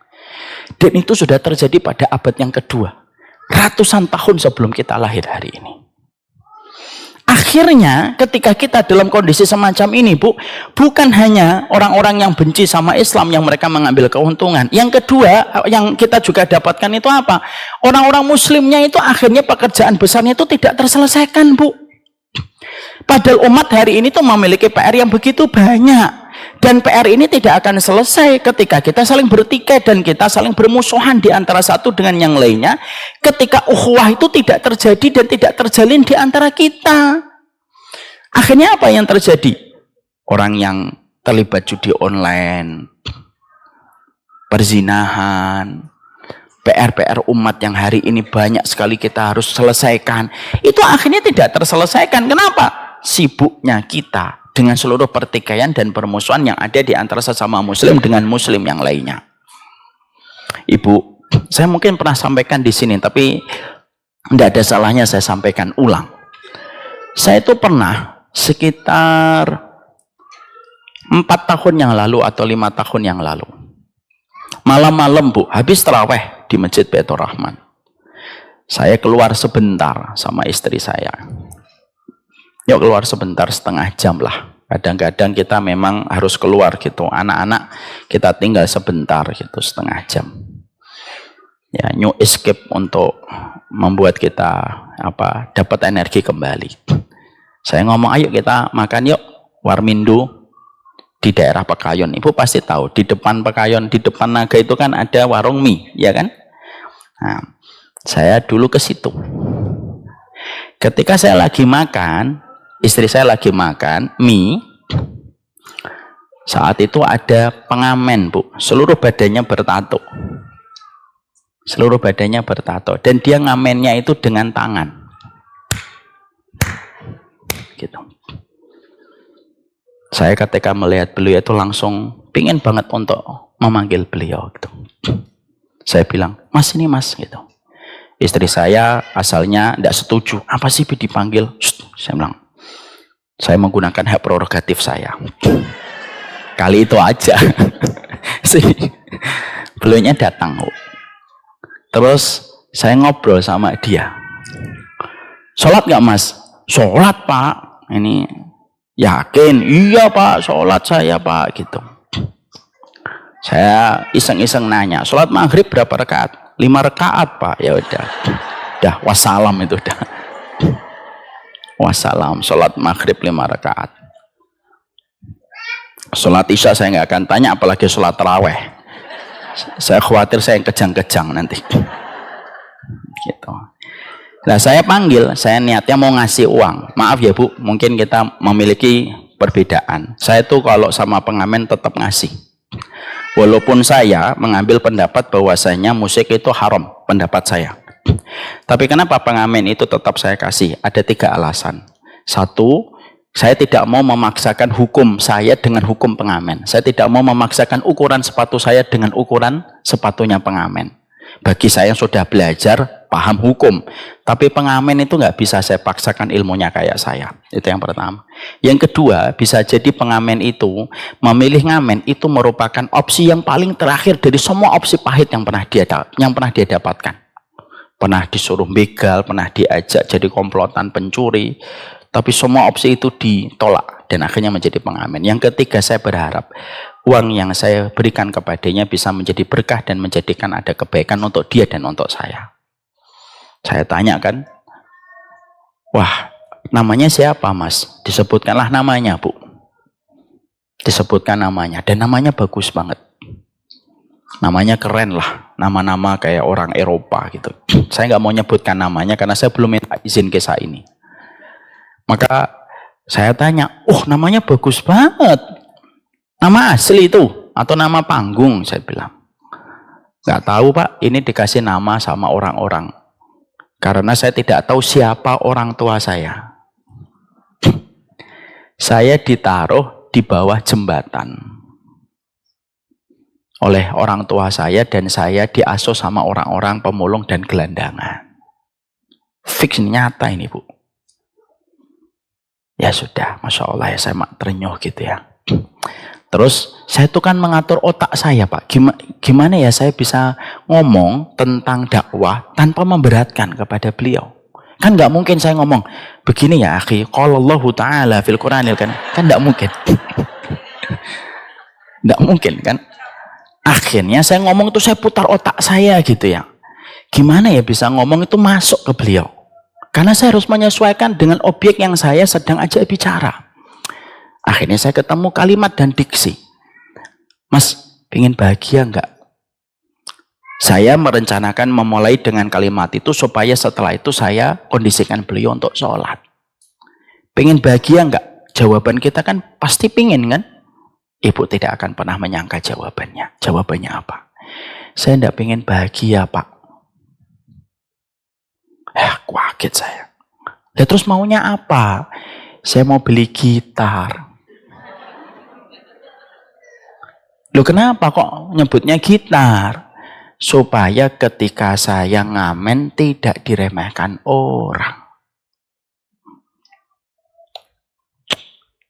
Dan itu sudah terjadi pada abad yang kedua. Ratusan tahun sebelum kita lahir hari ini. Akhirnya ketika kita dalam kondisi semacam ini, Bu, bukan hanya orang-orang yang benci sama Islam yang mereka mengambil keuntungan. Yang kedua yang kita juga dapatkan itu apa? Orang-orang muslimnya itu akhirnya pekerjaan besarnya itu tidak terselesaikan, Bu. Padahal umat hari ini tuh memiliki PR yang begitu banyak. Dan PR ini tidak akan selesai ketika kita saling bertikai dan kita saling bermusuhan di antara satu dengan yang lainnya. Ketika ukhuwah itu tidak terjadi dan tidak terjalin di antara kita. Akhirnya apa yang terjadi? Orang yang terlibat judi online, perzinahan, PR-PR umat yang hari ini banyak sekali kita harus selesaikan. Itu akhirnya tidak terselesaikan. Kenapa? Sibuknya kita dengan seluruh pertikaian dan permusuhan yang ada di antara sesama muslim dengan muslim yang lainnya. Ibu, saya mungkin pernah sampaikan di sini, tapi tidak ada salahnya saya sampaikan ulang. Saya itu pernah sekitar 4 tahun yang lalu atau 5 tahun yang lalu, malam-malam, Bu, habis taraweh di Masjid Baitur Rahman, saya keluar sebentar sama istri saya. Yuk keluar sebentar, setengah jam lah. Kadang-kadang kita memang harus keluar gitu. Anak-anak kita tinggal sebentar gitu, setengah jam. Ya, new escape untuk membuat kita dapat energi kembali. Saya ngomong, ayo kita makan yuk warmindo di daerah Pekayon. Ibu pasti tahu, di depan Pekayon, di depan Naga itu kan ada warung mie, ya kan? Nah, saya dulu ke situ. Ketika saya lagi makan, istri saya lagi makan mie, Saat itu ada pengamen, Bu. Seluruh badannya bertato. Seluruh badannya bertato. Dan dia ngamennya itu dengan tangan. Gitu. Saya ketika melihat beliau itu langsung pingin banget untuk memanggil beliau. Gitu. Saya bilang, Mas ini Mas. Gitu. Istri saya asalnya tidak setuju. Apa sih dipanggil? Saya bilang, saya menggunakan hak prerogatif saya. Kali itu aja. Beliaunya datang. Terus saya ngobrol sama dia. Sholat nggak Mas? Sholat Pak. Ini yakin? Iya Pak, sholat saya Pak. Gitu. Saya iseng-iseng nanya, sholat maghrib berapa rakaat? 5 rakaat Pak. Ya udah wassalam itu udah. Wassalam, sholat maghrib 5 rakaat. Sholat isya saya nggak akan tanya, apalagi sholat taraweh. Saya khawatir saya yang kejang-kejang nanti. Gitu. Nah saya panggil, saya niatnya mau ngasih uang. Maaf ya Bu, mungkin kita memiliki perbedaan. Saya tuh kalau sama pengamen tetap ngasih. Walaupun saya mengambil pendapat bahwasanya musik itu haram, pendapat saya. Tapi kenapa pengamen itu tetap saya kasih? Ada 3 alasan. 1, saya tidak mau memaksakan hukum saya dengan hukum pengamen. Saya tidak mau memaksakan ukuran sepatu saya dengan ukuran sepatunya pengamen. Bagi saya yang sudah belajar, paham hukum. Tapi pengamen itu nggak bisa saya paksakan ilmunya kayak saya. Itu yang pertama. Yang kedua, bisa jadi pengamen itu, memilih ngamen itu merupakan opsi yang paling terakhir dari semua opsi pahit yang pernah dia dapatkan. Pernah disuruh begal, pernah diajak jadi komplotan pencuri. Tapi semua opsi itu ditolak dan akhirnya menjadi pengamen. Yang ketiga, saya berharap uang yang saya berikan kepadanya bisa menjadi berkah dan menjadikan ada kebaikan untuk dia dan untuk saya. Saya tanya kan, wah namanya siapa Mas? Disebutkanlah namanya Bu. Disebutkan namanya dan namanya bagus banget. Namanya keren lah, nama-nama kayak orang Eropa gitu. Saya nggak mau nyebutkan namanya karena saya belum minta izin ke saya ini. Maka saya tanya, namanya bagus banget. Nama asli itu atau nama panggung? Saya bilang. Nggak tahu Pak, ini dikasih nama sama orang-orang. Karena saya tidak tahu siapa orang tua saya. Saya ditaruh di bawah jembatan oleh orang tua saya dan saya diasuh sama orang-orang pemulung dan gelandangan. Fix nyata ini Bu. Ya sudah, Masya Allah ya saya terenyuh gitu ya. Terus saya tuh kan mengatur otak saya Pak. Gimana ya saya bisa ngomong tentang dakwah tanpa memberatkan kepada beliau. Kan nggak mungkin saya ngomong begini ya akhi, qalallahu ta'ala fil Qur'anil kan nggak mungkin. Nggak mungkin kan. Akhirnya saya ngomong tuh saya putar otak saya gitu ya. Gimana ya bisa ngomong itu masuk ke beliau. Karena saya harus menyesuaikan dengan objek yang saya sedang ajak bicara. Akhirnya saya ketemu kalimat dan diksi. Mas, pengen bahagia enggak? Saya merencanakan memulai dengan kalimat itu supaya setelah itu saya kondisikan beliau untuk sholat. Pengen bahagia enggak? Jawaban kita kan pasti pengen kan? Ibu tidak akan pernah menyangka jawabannya. Jawabannya apa? Saya enggak pengen bahagia Pak. Kaget saya. Ya terus maunya apa? Saya mau beli gitar. Loh kenapa kok nyebutnya gitar? Supaya ketika saya ngamen tidak diremehkan orang.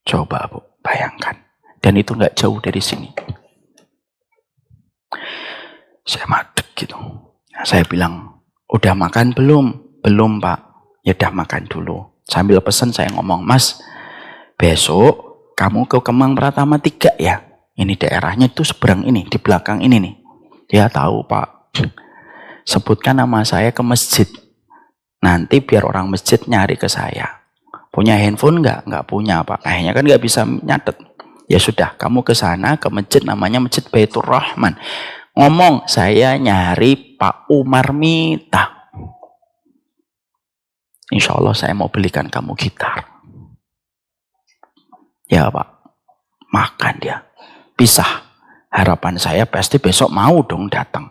Coba Bu, bayangkan. Dan itu nggak jauh dari sini. Saya madek gitu. Saya bilang, udah makan belum? Belum Pak. Ya udah makan dulu. Sambil pesan saya ngomong, Mas, besok kamu ke Kemang Pratama 3 ya? Ini daerahnya itu seberang ini, di belakang ini nih. Ya tahu Pak. Sebutkan nama saya ke masjid. Nanti biar orang masjid nyari ke saya. Punya handphone nggak? Nggak punya Pak. Akhirnya kan nggak bisa nyatet. Ya sudah, kamu ke sana ke masjid namanya Masjid Baitur Rahman. Ngomong, saya nyari Pak Umar Mita. Insya Allah saya mau belikan kamu gitar. Ya Pak, makan dia. pisah. Harapan saya pasti besok mau dong datang.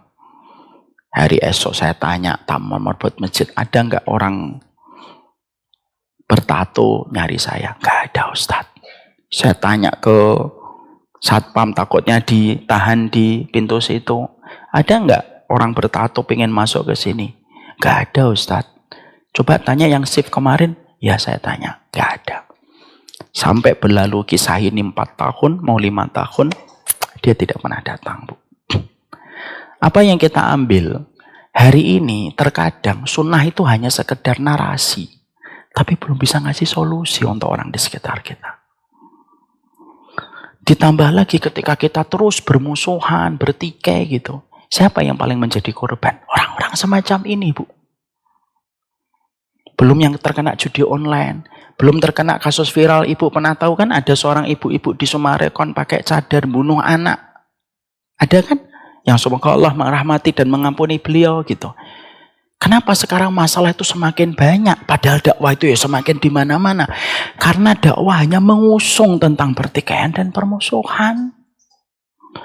Hari esok saya tanya tamu marbot masjid, ada nggak orang bertato nyari saya? Nggak ada Ustadz. Saya tanya ke satpam, takutnya ditahan di pintu situ. Ada nggak orang bertato pengen masuk ke sini? Nggak ada Ustadz. Coba tanya yang shift kemarin. Ya saya tanya, nggak ada. Sampai berlalu kisah ini 4 tahun, mau 5 tahun, dia tidak pernah datang, Bu. Apa yang kita ambil? Hari ini terkadang sunnah itu hanya sekedar narasi. Tapi belum bisa ngasih solusi untuk orang di sekitar kita. Ditambah lagi ketika kita terus bermusuhan, bertikai gitu. Siapa yang paling menjadi korban? Orang-orang semacam ini, Bu. Belum yang terkena judi online. Belum terkena kasus viral. Ibu pernah tahu kan ada seorang ibu-ibu di Sumarekon pakai cadar bunuh anak. Ada kan? Yang semoga Allah merahmati dan mengampuni beliau gitu. Kenapa sekarang masalah itu semakin banyak? Padahal dakwah itu ya semakin di mana-mana. Karena dakwah hanya mengusung tentang pertikaian dan permusuhan.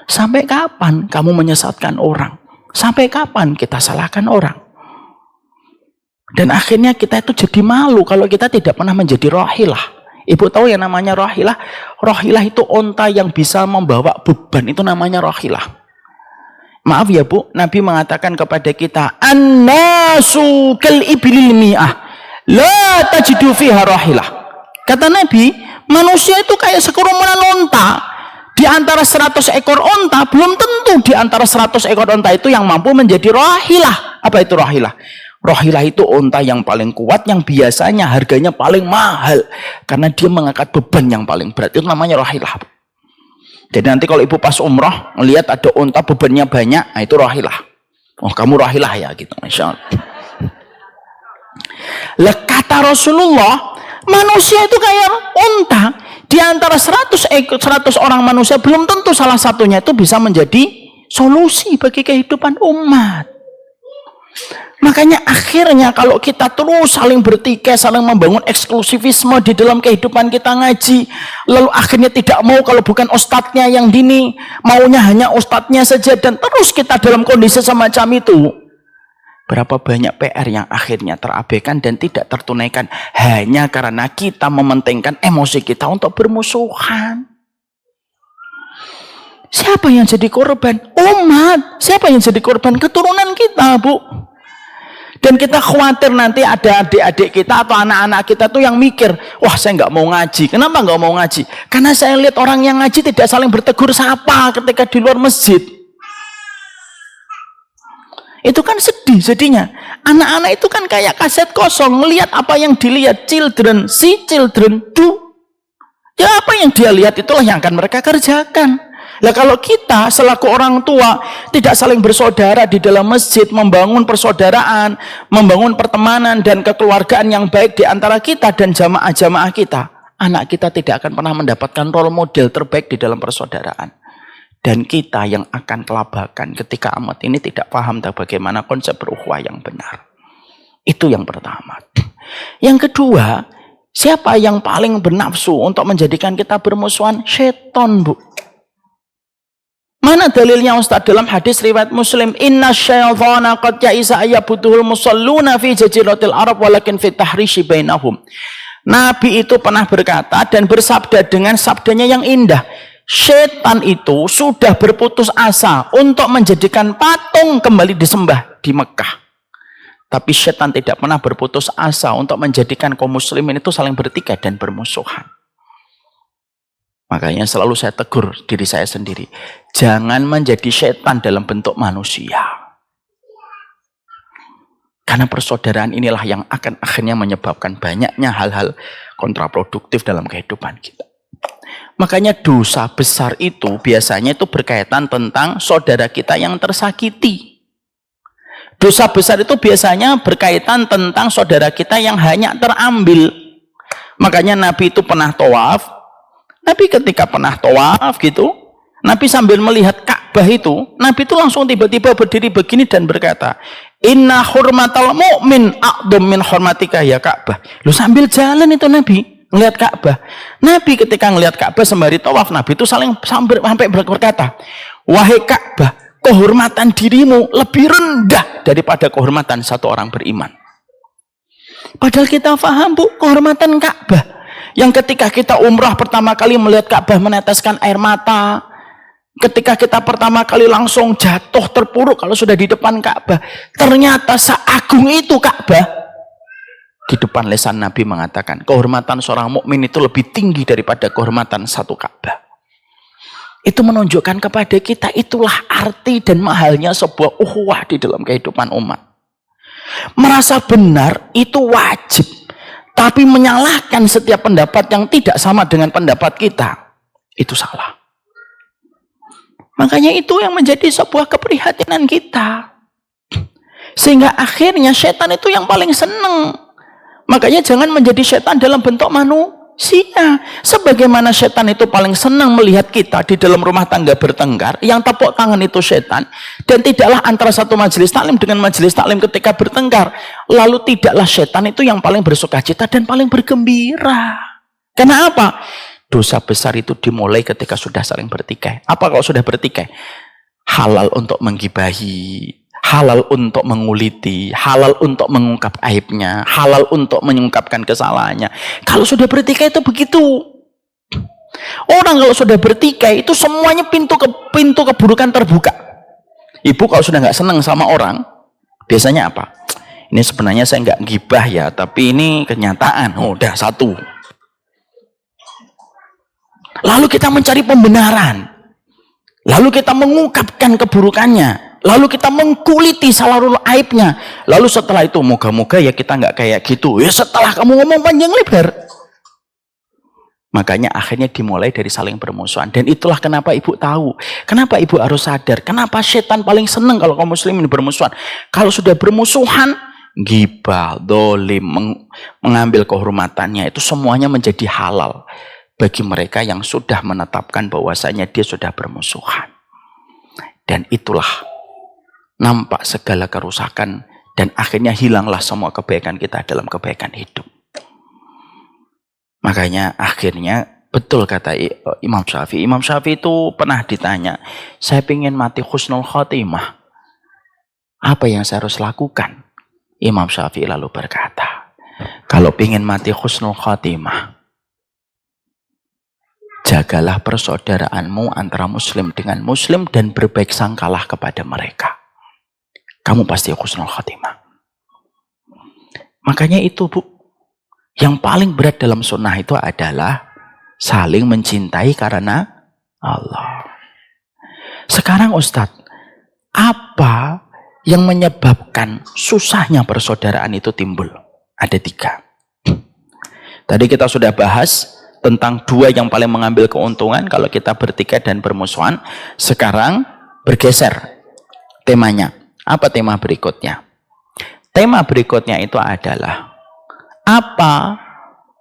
Sampai kapan kamu menyesatkan orang? Sampai kapan kita salahkan orang? Dan akhirnya kita itu jadi malu kalau kita tidak pernah menjadi rahilah. Ibu tahu yang namanya rahilah? Rahilah itu onta yang bisa membawa beban. Itu namanya rahilah. Maaf ya Bu, Nabi mengatakan kepada kita, An-nasu kal ibilil mi'ah, la tajidu fiha rahilah. Kata Nabi, manusia itu kayak sekerumunan onta. Di antara 100 ekor onta, belum tentu di antara 100 ekor onta itu yang mampu menjadi rahilah. Apa itu rahilah? Rahilah itu onta yang paling kuat, yang biasanya harganya paling mahal. Karena dia mengangkat beban yang paling berat. Itu namanya rahilah. Jadi nanti kalau ibu pas umroh, melihat ada onta bebannya banyak, nah itu rahilah. Oh kamu rahilah ya gitu. Masya Allah. Lah kata Rasulullah, manusia itu kayak onta. Di antara 100 orang manusia, belum tentu salah satunya itu bisa menjadi solusi bagi kehidupan umat. Makanya akhirnya kalau kita terus saling bertikai, saling membangun eksklusivisme di dalam kehidupan kita ngaji, lalu akhirnya tidak mau kalau bukan ustadznya yang dini, maunya hanya ustadznya saja, dan terus kita dalam kondisi semacam itu. Berapa banyak PR yang akhirnya terabaikan dan tidak tertunaikan hanya karena kita mementingkan emosi kita untuk bermusuhan. Siapa yang jadi korban? Umat. Siapa yang jadi korban? Keturunan kita, Bu. Dan kita khawatir nanti ada adik-adik kita atau anak-anak kita tuh yang mikir, wah saya nggak mau ngaji. Kenapa nggak mau ngaji? Karena saya lihat orang yang ngaji tidak saling bertegur sapa ketika di luar masjid. Itu kan sedih jadinya. Anak-anak itu kan kayak kaset kosong, melihat apa yang dilihat. Children see, children do. Ya apa yang dia lihat itulah yang akan mereka kerjakan. Nah kalau kita selaku orang tua tidak saling bersaudara di dalam masjid, membangun persaudaraan, membangun pertemanan dan kekeluargaan yang baik di antara kita dan jamaah-jamaah kita, anak kita tidak akan pernah mendapatkan role model terbaik di dalam persaudaraan. Dan kita yang akan kelabakan ketika amat ini tidak paham bagaimana konsep berukhuwah yang benar. Itu yang pertama. Yang kedua, siapa yang paling bernafsu untuk menjadikan kita bermusuhan? Setan, Bu. Mana dalilnya Ustaz? Dalam hadis riwayat Muslim, inna syaitana qad ya'isa ayyabuduhul musalluna fi jaziratil Arab walakin fi tahrishi bainahum. Nabi itu pernah berkata dan bersabda dengan sabdanya yang indah, setan itu sudah berputus asa untuk menjadikan patung kembali disembah di Mekah. Tapi setan tidak pernah berputus asa untuk menjadikan kaum muslimin itu saling bertikai dan bermusuhan. Makanya selalu saya tegur diri saya sendiri. Jangan menjadi setan dalam bentuk manusia. Karena persaudaraan inilah yang akan akhirnya menyebabkan banyaknya hal-hal kontraproduktif dalam kehidupan kita. Makanya dosa besar itu biasanya itu berkaitan tentang saudara kita yang tersakiti. Dosa besar itu biasanya berkaitan tentang saudara kita yang hanya terambil. Makanya Nabi itu pernah tawaf. Nabi ketika pernah tawaf gitu, Nabi sambil melihat Ka'bah itu, Nabi itu langsung tiba-tiba berdiri begini dan berkata, Inna hurmatal mu'min a'dham min hurmatika ya Ka'bah. Lu sambil jalan itu Nabi, Ngelihat Ka'bah. Nabi ketika ngelihat Ka'bah sembari tawaf, Nabi itu sampai berkata, wahai Ka'bah, kehormatan dirimu lebih rendah daripada kehormatan satu orang beriman. Padahal kita paham, Bu, kehormatan Ka'bah. Yang ketika kita umrah pertama kali melihat Ka'bah meneteskan air mata. Ketika kita pertama kali langsung jatuh terpuruk kalau sudah di depan Ka'bah. Ternyata seagung itu Ka'bah. Di depan lisan Nabi mengatakan, kehormatan seorang mukmin itu lebih tinggi daripada kehormatan satu Ka'bah. Itu menunjukkan kepada kita itulah arti dan mahalnya sebuah ukhuwah di dalam kehidupan umat. Merasa benar itu wajib, tapi menyalahkan setiap pendapat yang tidak sama dengan pendapat kita, itu salah. Makanya itu yang menjadi sebuah keprihatinan kita. Sehingga akhirnya setan itu yang paling seneng. Makanya jangan menjadi setan dalam bentuk manusia. Sebagaimana setan itu paling senang melihat kita di dalam rumah tangga bertengkar, yang tepuk tangan itu setan. Dan tidaklah antara satu majelis taklim dengan majelis taklim ketika bertengkar, lalu tidaklah setan itu yang paling bersukacita dan paling bergembira. Karena apa? Dosa besar itu dimulai ketika sudah saling bertikai. Apa kalau sudah bertikai? Halal untuk menggibahi, halal untuk menguliti, halal untuk mengungkap aibnya, halal untuk mengungkapkan kesalahannya. Kalau sudah bertikai itu begitu. Orang kalau sudah bertikai itu semuanya pintu keburukan terbuka. Ibu kalau sudah nggak senang sama orang, biasanya apa? Ini sebenarnya saya nggak gibah ya, tapi ini kenyataan. Oh, udah satu. Lalu kita mencari pembenaran. Lalu kita mengungkapkan keburukannya. Lalu kita mengkuliti salah aibnya. Lalu setelah itu, moga-moga ya kita nggak kayak gitu. Ya setelah kamu ngomong panjang lebar. Makanya akhirnya dimulai dari saling bermusuhan. Dan itulah kenapa ibu tahu. Kenapa ibu harus sadar. Kenapa setan paling seneng kalau kaum muslimin bermusuhan. Kalau sudah bermusuhan, gibah, dolim, mengambil kehormatannya. Itu semuanya menjadi halal. Bagi mereka yang sudah menetapkan bahwasanya dia sudah bermusuhan. Dan itulah nampak segala kerusakan dan akhirnya hilanglah semua kebaikan kita dalam kebaikan hidup. Makanya akhirnya betul kata Imam Syafi'i. Imam Syafi'i itu pernah ditanya, saya ingin mati husnul khotimah. Apa yang saya harus lakukan? Imam Syafi'i lalu berkata, kalau ingin mati husnul khotimah, jagalah persaudaraanmu antara muslim dengan muslim dan berbaik sangkalah kepada mereka. Kamu pasti husnul khatimah. Makanya itu, Bu, yang paling berat dalam sunnah itu adalah saling mencintai karena Allah. Sekarang Ustadz, apa yang menyebabkan susahnya persaudaraan itu timbul? Ada 3. Tadi kita sudah bahas tentang 2 yang paling mengambil keuntungan kalau kita bertikai dan bermusuhan. Sekarang bergeser temanya. Apa tema berikutnya? Tema berikutnya itu adalah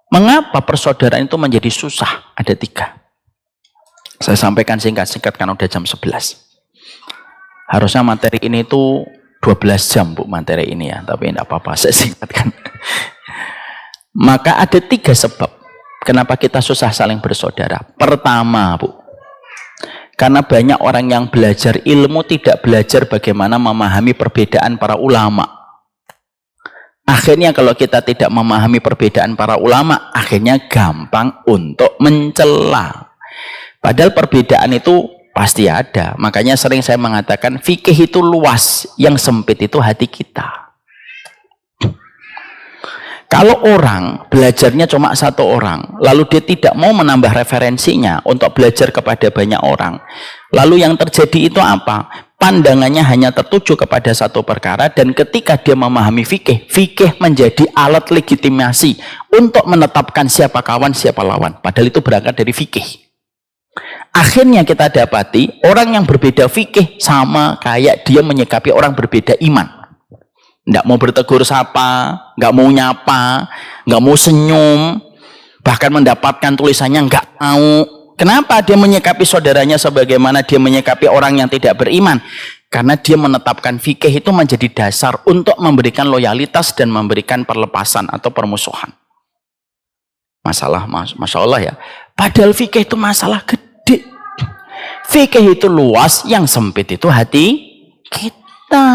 mengapa persaudaraan itu menjadi susah? Ada 3. Saya sampaikan singkat-singkat karena udah jam 11. Harusnya materi ini itu 12 jam, Bu, materi ini ya. Tapi tidak apa-apa, saya singkatkan. Maka ada 3 sebab kenapa kita susah saling bersaudara. Pertama, Bu, karena banyak orang yang belajar ilmu tidak belajar bagaimana memahami perbedaan para ulama. Akhirnya kalau kita tidak memahami perbedaan para ulama, akhirnya gampang untuk mencela. Padahal perbedaan itu pasti ada. Makanya sering saya mengatakan fikih itu luas, yang sempit itu hati kita. Kalau orang belajarnya cuma 1 orang, lalu dia tidak mau menambah referensinya untuk belajar kepada banyak orang, lalu yang terjadi itu apa? Pandangannya hanya tertuju kepada 1 perkara, dan ketika dia memahami fikih, fikih menjadi alat legitimasi untuk menetapkan siapa kawan, siapa lawan. Padahal itu berangkat dari fikih. Akhirnya kita dapati orang yang berbeda fikih sama kayak dia menyikapi orang berbeda iman. Nggak mau bertegur sapa, nggak mau nyapa, nggak mau senyum, bahkan mendapatkan tulisannya nggak mau. Kenapa dia menyikapi saudaranya sebagaimana dia menyikapi orang yang tidak beriman? Karena dia menetapkan fikih itu menjadi dasar untuk memberikan loyalitas dan memberikan perlepasan atau permusuhan. Masalah, Masya Allah ya. Padahal fikih itu masalah gede. Fikih itu luas, yang sempit itu hati kita.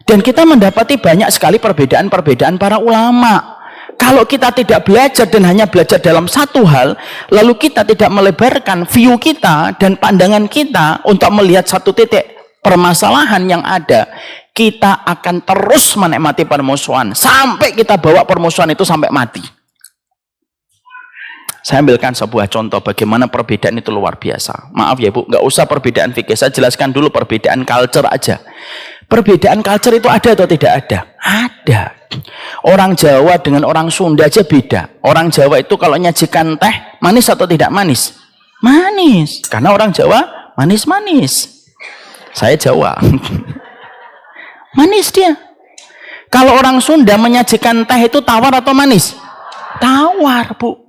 Dan kita mendapati banyak sekali perbedaan-perbedaan para ulama. Kalau kita tidak belajar dan hanya belajar dalam satu hal, lalu kita tidak melebarkan view kita dan pandangan kita untuk melihat satu titik permasalahan yang ada, kita akan terus menikmati permusuhan sampai kita bawa permusuhan itu sampai mati. Saya ambilkan sebuah contoh bagaimana perbedaan itu luar biasa. Maaf ya Bu, nggak usah perbedaan fikih, saya jelaskan dulu perbedaan culture aja. Perbedaan culture itu ada atau tidak ada? Ada. Orang Jawa dengan orang Sunda aja beda. Orang Jawa itu kalau nyajikan teh, manis atau tidak manis? Manis. Karena orang Jawa manis-manis. Saya Jawa. Manis dia. Kalau orang Sunda menyajikan teh itu tawar atau manis? Tawar, Bu.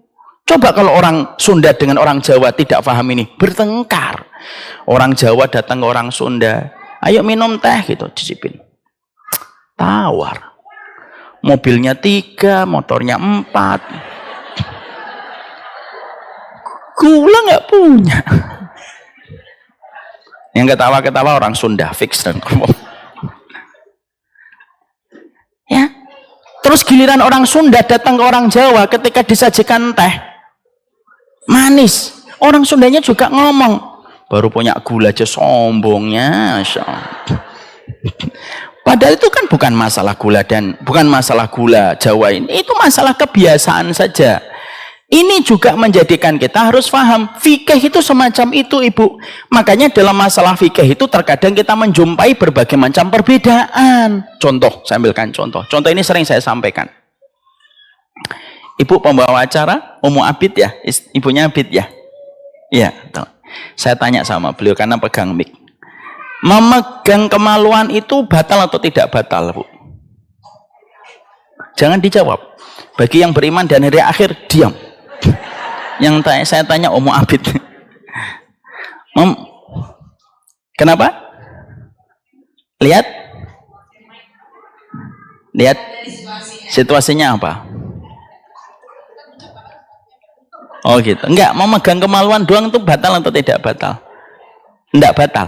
Coba kalau orang Sunda dengan orang Jawa tidak paham ini, bertengkar. Orang Jawa datang ke orang Sunda, ayo minum teh gitu, cicipin. Tawar. Mobilnya 3, motornya 4. Gula nggak punya. Yang ketawa-ketawa orang Sunda, fix dan ngomong. Ya. Terus giliran orang Sunda datang ke orang Jawa ketika disajikan teh manis, orang Sundanya juga ngomong, baru punya gula aja sombongnya. Padahal itu kan bukan masalah gula dan bukan masalah gula Jawa ini, itu masalah kebiasaan saja. Ini juga menjadikan kita harus paham fikih itu semacam itu, Ibu. Makanya dalam masalah fikih itu terkadang kita menjumpai berbagai macam perbedaan. Contoh, saya ambilkan contoh. Contoh ini sering saya sampaikan. Ibu pembawa acara, Ummu Abid ya, ibunya Abid ya. Iya, saya tanya sama beliau karena pegang mic. Memegang kemaluan itu batal atau tidak batal, Bu? Jangan dijawab. Bagi yang beriman dan hari akhir, diam. Yang saya tanya Ummu Abid. Kenapa? Lihat situasinya apa? Oh gitu. Enggak, memegang kemaluan doang itu batal atau tidak batal? Enggak batal.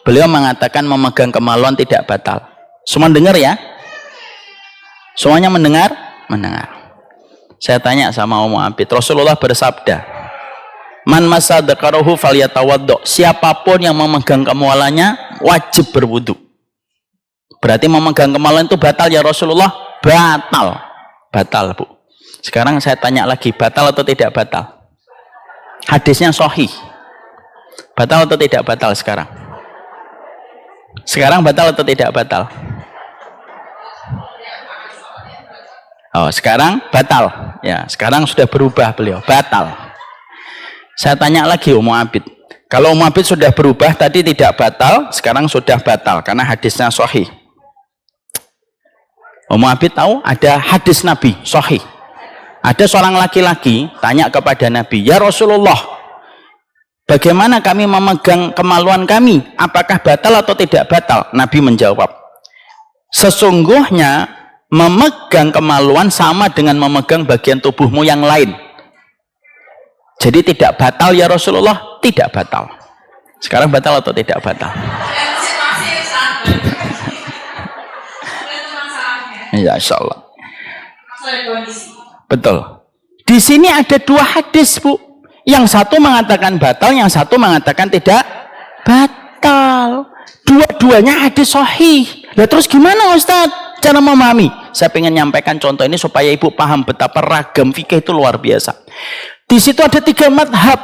Beliau mengatakan memegang kemaluan tidak batal. Semua dengar ya? Semuanya mendengar? Mendengar. Saya tanya sama Ummu Abid, Rasulullah bersabda, man massa dzakarahu falyatawaddo. Siapapun yang memegang kemaluannya wajib berwudu. Berarti memegang kemaluan itu batal ya Rasulullah? Batal. Batal, Bu. Sekarang saya tanya lagi, batal atau tidak batal? Hadisnya sahih. Batal atau tidak batal sekarang? Sekarang batal atau tidak batal? Oh, sekarang batal. Ya, sekarang sudah berubah beliau, batal. Saya tanya lagi Ummu Abid. Kalau Ummu Abid sudah berubah, tadi tidak batal, sekarang sudah batal karena hadisnya sahih. Ummu Abid tahu ada hadis Nabi sahih. Ada seorang laki-laki tanya kepada Nabi, ya Rasulullah, bagaimana kami memegang kemaluan kami? Apakah batal atau tidak batal? Nabi menjawab, sesungguhnya memegang kemaluan sama dengan memegang bagian tubuhmu yang lain. Jadi tidak batal ya Rasulullah? Tidak batal. Sekarang batal atau tidak batal? Ya insya Allah. Betul. Di sini ada dua hadis, Bu. Yang satu mengatakan batal, yang satu mengatakan tidak batal. Dua-duanya hadis sahih. Lah terus gimana Ustadz cara memahami? Saya ingin menyampaikan contoh ini supaya Ibu paham betapa ragam fikih itu luar biasa. Di situ ada 3 madhab.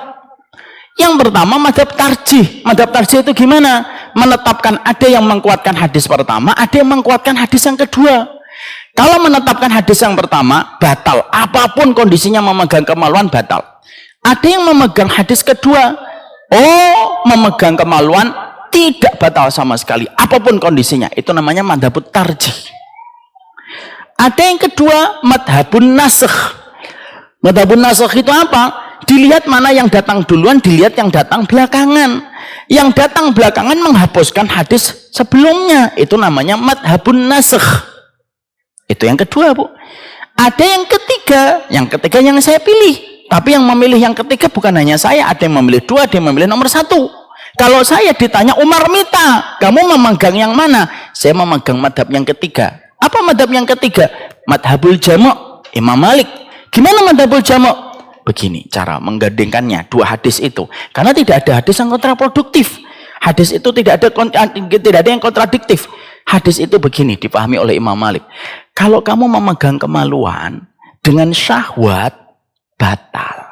Yang pertama madhab tarjih. Madhab tarjih itu gimana? Menetapkan, ada yang menguatkan hadis pertama, ada yang menguatkan hadis yang kedua. Kalau menetapkan hadis yang pertama, batal. Apapun kondisinya memegang kemaluan, batal. Ada yang memegang hadis kedua. Oh, memegang kemaluan tidak batal sama sekali. Apapun kondisinya. Itu namanya madhabut tarjih. Ada yang kedua, madhabun nasakh. Madhabun nasakh itu apa? Dilihat mana yang datang duluan, dilihat yang datang belakangan. Yang datang belakangan menghapuskan hadis sebelumnya. Itu namanya madhabun nasakh. Itu yang kedua, Bu. Ada yang ketiga yang saya pilih. Tapi yang memilih yang ketiga bukan hanya saya, ada yang memilih 2, ada yang memilih nomor 1. Kalau saya ditanya Umar Mita, kamu memegang yang mana? Saya memegang madhab yang ketiga. Apa madhab yang ketiga? Madhabul Jama' Imam Malik. Gimana madhabul Jama'? Begini cara menggandengkannya 2 hadis itu. Karena tidak ada hadis yang kontraproduktif. Hadis itu tidak ada yang kontradiktif. Hadis itu begini dipahami oleh Imam Malik. Kalau kamu memegang kemaluan dengan syahwat, batal.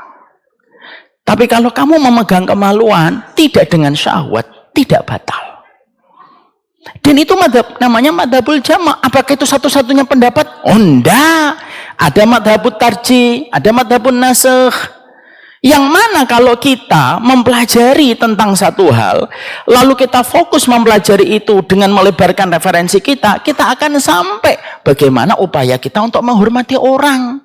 Tapi kalau kamu memegang kemaluan tidak dengan syahwat, tidak batal. Dan itu namanya madhabul Jama'. Apakah itu satu-satunya pendapat? Oh enggak. Ada madhabul tarjih, ada madhabul nasakh. Yang mana kalau kita mempelajari tentang satu hal, lalu kita fokus mempelajari itu dengan melebarkan referensi kita, kita akan sampai bagaimana upaya kita untuk menghormati orang.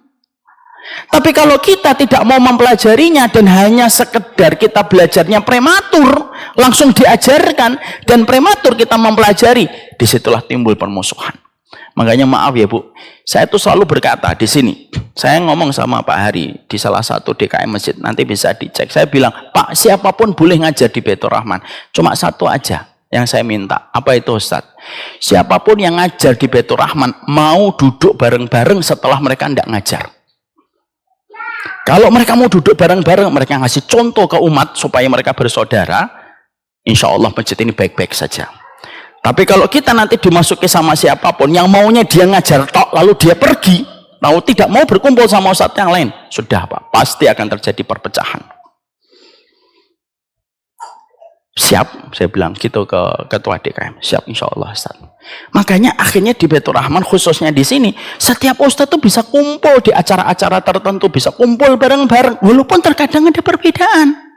Tapi kalau kita tidak mau mempelajarinya dan hanya sekedar kita belajarnya prematur, langsung diajarkan dan prematur kita mempelajari, disitulah timbul permusuhan. Makanya maaf ya Bu, saya tuh selalu berkata di sini, saya ngomong sama Pak Hari di salah satu DKM masjid, nanti bisa dicek. Saya bilang, Pak, siapapun boleh ngajar di Baitur Rahman, cuma satu aja yang saya minta. Apa itu Ustadz? Siapapun yang ngajar di Baitur Rahman mau duduk bareng-bareng setelah mereka tidak ngajar. Kalau mereka mau duduk bareng-bareng, mereka ngasih contoh ke umat supaya mereka bersaudara, insya Allah masjid ini baik-baik saja. Tapi kalau kita nanti dimasuki sama siapapun yang maunya dia ngajar tok, lalu dia pergi, lalu tidak mau berkumpul sama ustadz yang lain, sudah Pak, pasti akan terjadi perpecahan. Siap, saya bilang gitu ke ketua DKM, siap insya Allah Ustaz. Makanya akhirnya di Baitur Rahman khususnya di sini, setiap ustadz tuh bisa kumpul di acara-acara tertentu, bisa kumpul bareng-bareng, walaupun terkadang ada perbedaan.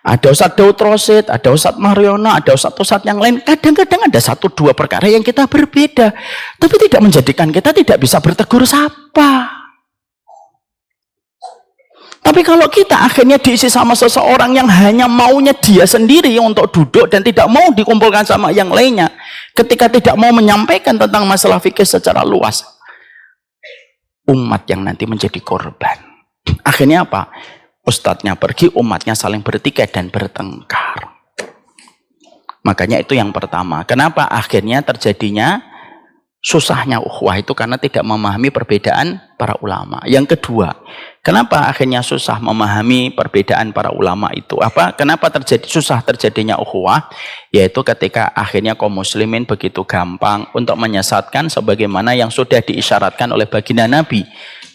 Ada Ustadz Daud Rosid, ada Ustadz Mariono, ada Ustadz yang lain. Kadang-kadang ada 1-2 perkara yang kita berbeda. Tapi tidak menjadikan kita tidak bisa bertegur sapa. Tapi kalau kita akhirnya diisi sama seseorang yang hanya maunya dia sendiri untuk duduk dan tidak mau dikumpulkan sama yang lainnya. Ketika tidak mau menyampaikan tentang masalah fikih secara luas. Umat yang nanti menjadi korban. Akhirnya apa? Ustadznya pergi, umatnya saling bertikai dan bertengkar. Makanya itu yang pertama. Kenapa akhirnya terjadinya susahnya ukhuwah itu? Karena tidak memahami perbedaan para ulama. Yang kedua, kenapa akhirnya susah memahami perbedaan para ulama itu? Kenapa susah terjadinya ukhuwah? Yaitu ketika akhirnya kaum muslimin begitu gampang untuk menyesatkan sebagaimana yang sudah diisyaratkan oleh baginda Nabi.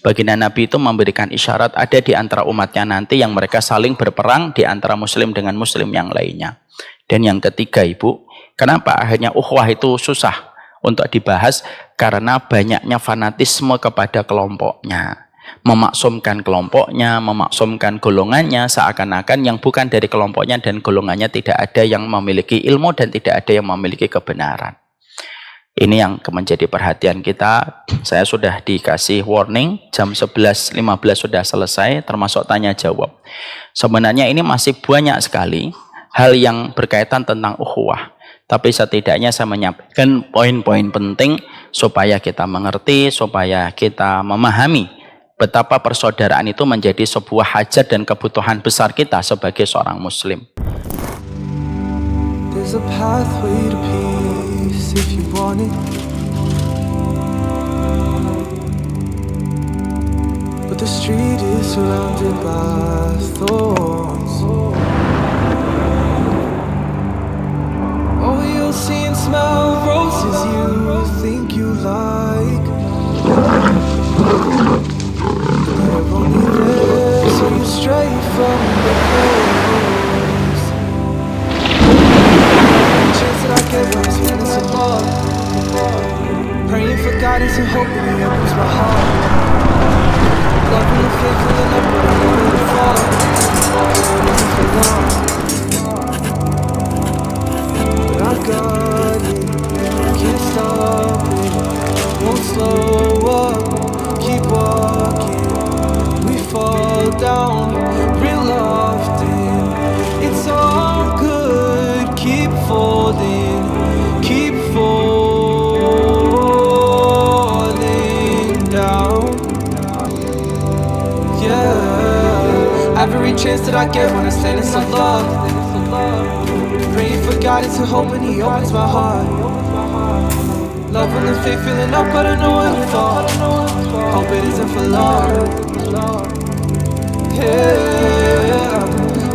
Baginda Nabi itu memberikan isyarat ada di antara umatnya nanti yang mereka saling berperang di antara muslim dengan muslim yang lainnya. Dan yang ketiga Ibu, kenapa akhirnya ukhuwah itu susah untuk dibahas? Karena banyaknya fanatisme kepada kelompoknya. Memaksumkan kelompoknya, memaksumkan golongannya, seakan-akan yang bukan dari kelompoknya dan golongannya tidak ada yang memiliki ilmu dan tidak ada yang memiliki kebenaran. Ini yang menjadi perhatian kita. Saya sudah dikasih warning, jam 11.15 sudah selesai, termasuk tanya jawab. Sebenarnya ini masih banyak sekali hal yang berkaitan tentang ukhuwah. Tapi setidaknya saya menyampaikan poin-poin penting supaya kita mengerti, supaya kita memahami betapa persaudaraan itu menjadi sebuah hajat dan kebutuhan besar kita sebagai seorang muslim. There's a pathway to peace if you want it. But the street is surrounded by thorns. Oh, you'll see and smell roses you think you like. They're only there so you stray from the coast. Chance that I get lost when it's apart. Praying for guidance and hoping it opens my heart. Loving and faithful enough, but I know it'll fall. It isn't for long. But I got it, can't stop it, won't slow up, keep walking. Every chance that I get when I stand in some love. Praying for guidance and hoping He opens my heart. Love when the faith filling up, but I know it'll fall. Hope it isn't for long.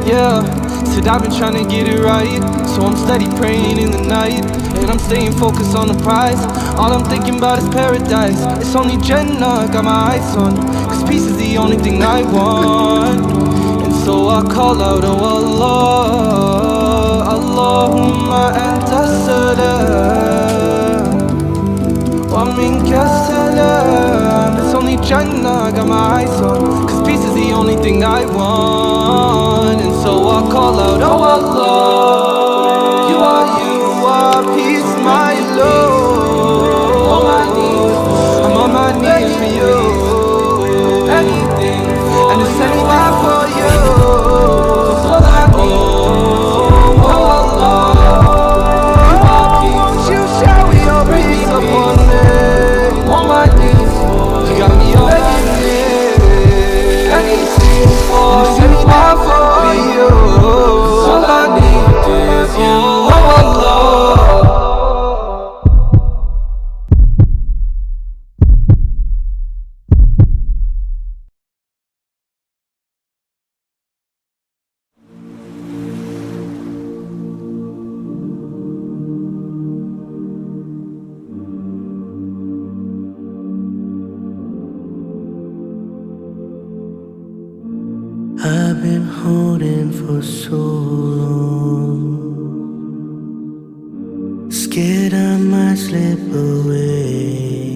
Yeah. Said I've been trying to get it right, so I'm steady praying in the night, and I'm staying focused on the prize. All I'm thinking about is paradise. It's only Jannah, got my eyes on, cause peace is the only thing I want. And so I call out, oh Allah, Allahumma anta salam wa minka salam. It's only Jannah, got my eyes on, cause peace is the only thing I want. And so I call out, oh Allah, you are peace, my Lord. I'm on my knees for you, anything for and it's anything for you. Oh Allah, won't you shower your peace upon me? On my knees, you got me begging it. Anything for you, all I need is you. Oh Allah. I've been holding for so long, scared I might slip away.